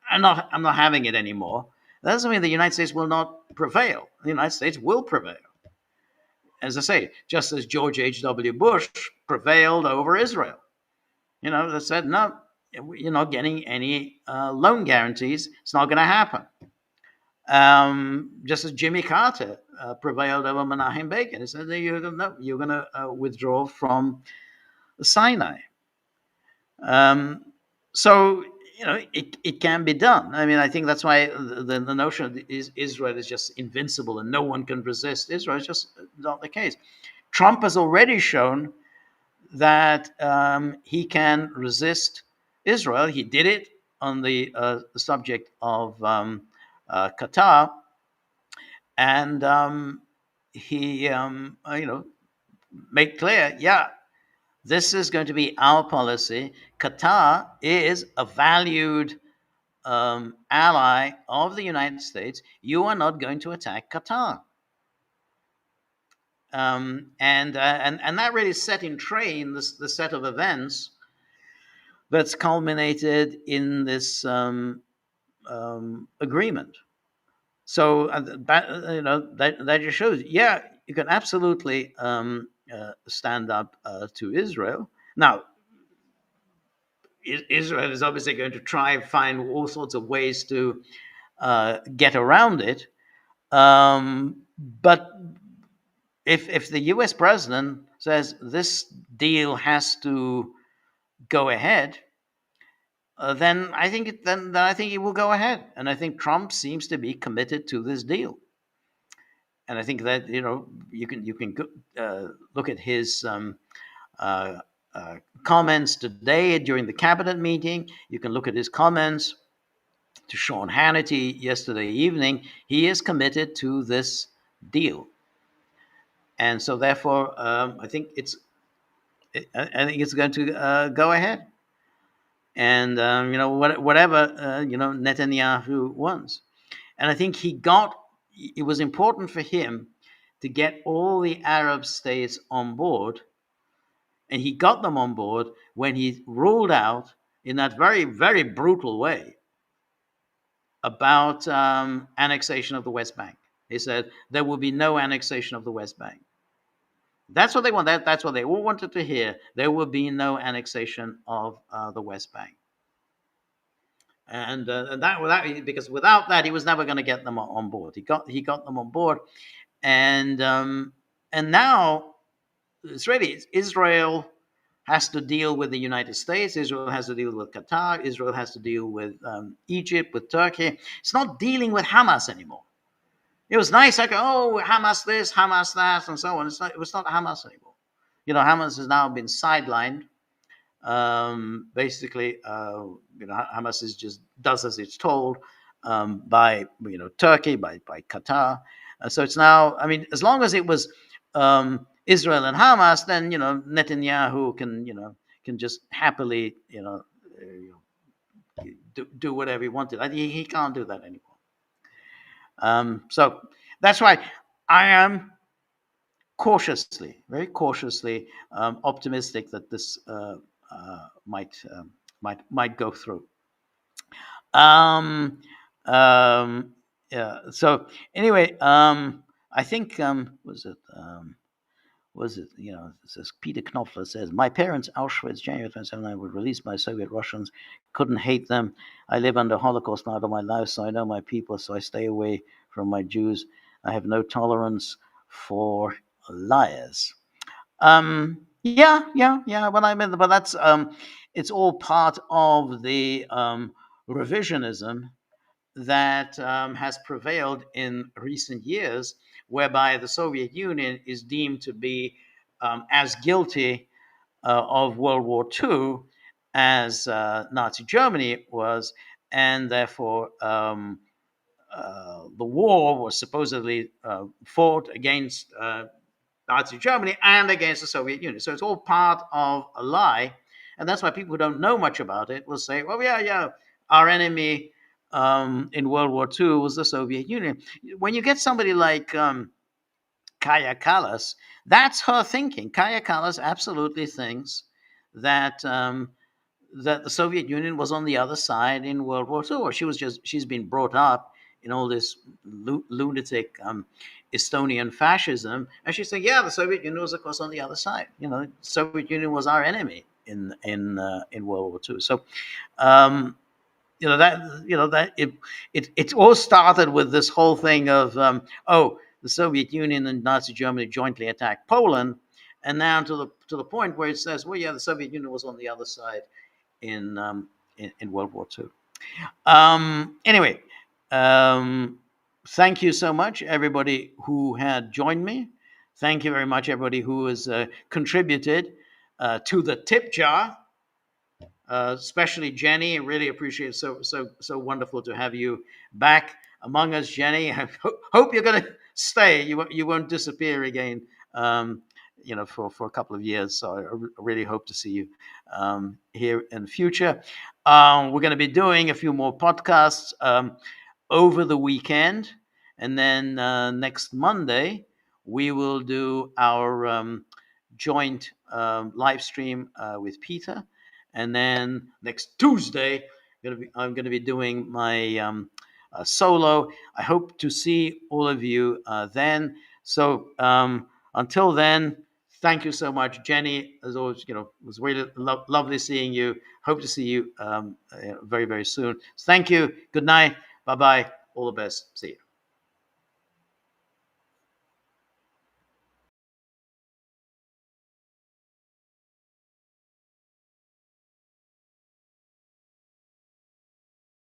Speaker 1: I'm not having it anymore, that doesn't mean the United States will not prevail. The United States will prevail. As I say, just as George H.W. Bush prevailed over Israel. They said, no, you're not getting any loan guarantees. It's not going to happen. Just as Jimmy Carter prevailed over Menachem Begin. He said, you're going to withdraw from Sinai. So, it can be done. I mean, I think that's why the notion is Israel is just invincible and no one can resist Israel is just not the case. Trump has already shown that he can resist Israel. He did it on the subject of Qatar, and he, made clear, this is going to be our policy. Qatar is a valued ally of the United States. You are not going to attack Qatar. And that really set in train the set of events that's culminated in this agreement. So that just shows, yeah, you can absolutely stand up to Israel. Now, Israel is obviously going to try and find all sorts of ways to get around it. But if the U.S. president says this deal has to go ahead, then I think it will go ahead, and I think Trump seems to be committed to this deal. And I think that you can look at his uh, comments today during the cabinet meeting. You can look at his comments to Sean Hannity yesterday evening. He is committed to this deal, and so therefore, I think it's going to go ahead, and whatever Netanyahu wants, and I think it was important for him to get all the Arab states on board, and he got them on board when he ruled out in that very, very brutal way about annexation of the West Bank. He said there will be no annexation of the West Bank. That's what they want. That's what they all wanted to hear. There will be no annexation of the West Bank, and that because without that he was never going to get them on board. He got them on board, and now Israel has to deal with the United States. Israel has to deal with Qatar. Israel has to deal with Egypt, with Turkey. It's not dealing with Hamas anymore. It was nice, like, oh, Hamas this, Hamas that, and so on. It was not Hamas anymore. Hamas has now been sidelined. Basically, Hamas is just does as it's told by Turkey, by Qatar. So it's now, I mean, as long as it was Israel and Hamas, then Netanyahu can just happily do whatever he wanted. He can't do that anymore. So that's why I am very cautiously optimistic that this might go through. Yeah. So anyway, I think was it says Peter Knopfler says, my parents Auschwitz January 27 were released by Soviet Russians, couldn't hate them. I live under Holocaust now all my life, so I know my people, so I stay away from my Jews. I have no tolerance for liars. Yeah. But that's it's all part of the revisionism that has prevailed in recent years, whereby the Soviet Union is deemed to be as guilty of World War II as Nazi Germany was, and therefore the war was supposedly fought against Nazi Germany and against the Soviet Union. So it's all part of a lie. And that's why people who don't know much about it will say, well, yeah, our enemy in World War II was the Soviet Union. When you get somebody like Kaya Kallas, that's her thinking. Kaya Kallas absolutely thinks that that the Soviet Union was on the other side in World War II, or she's been brought up in all this lunatic Estonian fascism, and she's saying, yeah, the Soviet Union was, of course, on the other side. The Soviet Union was our enemy in World War II. So, that it all started with this whole thing of the Soviet Union and Nazi Germany jointly attacked Poland, and now to the point where it says, well, yeah, the Soviet Union was on the other side in World War II. Anyway, thank you so much, everybody who had joined me. Thank you very much, everybody who has contributed to the tip jar. Especially Jenny, I really appreciate it. So wonderful to have you back among us, Jenny. I hope you're going to stay. You won't disappear again. For a couple of years. So I really hope to see you here in the future. We're going to be doing a few more podcasts over the weekend. And then next Monday, we will do our joint live stream with Peter. And then next Tuesday, I'm going to be doing my solo. I hope to see all of you then. So until then, thank you so much, Jenny. As always, it was really lovely seeing you. Hope to see you very, very soon. Thank you. Good night. Bye bye. All the best. See you.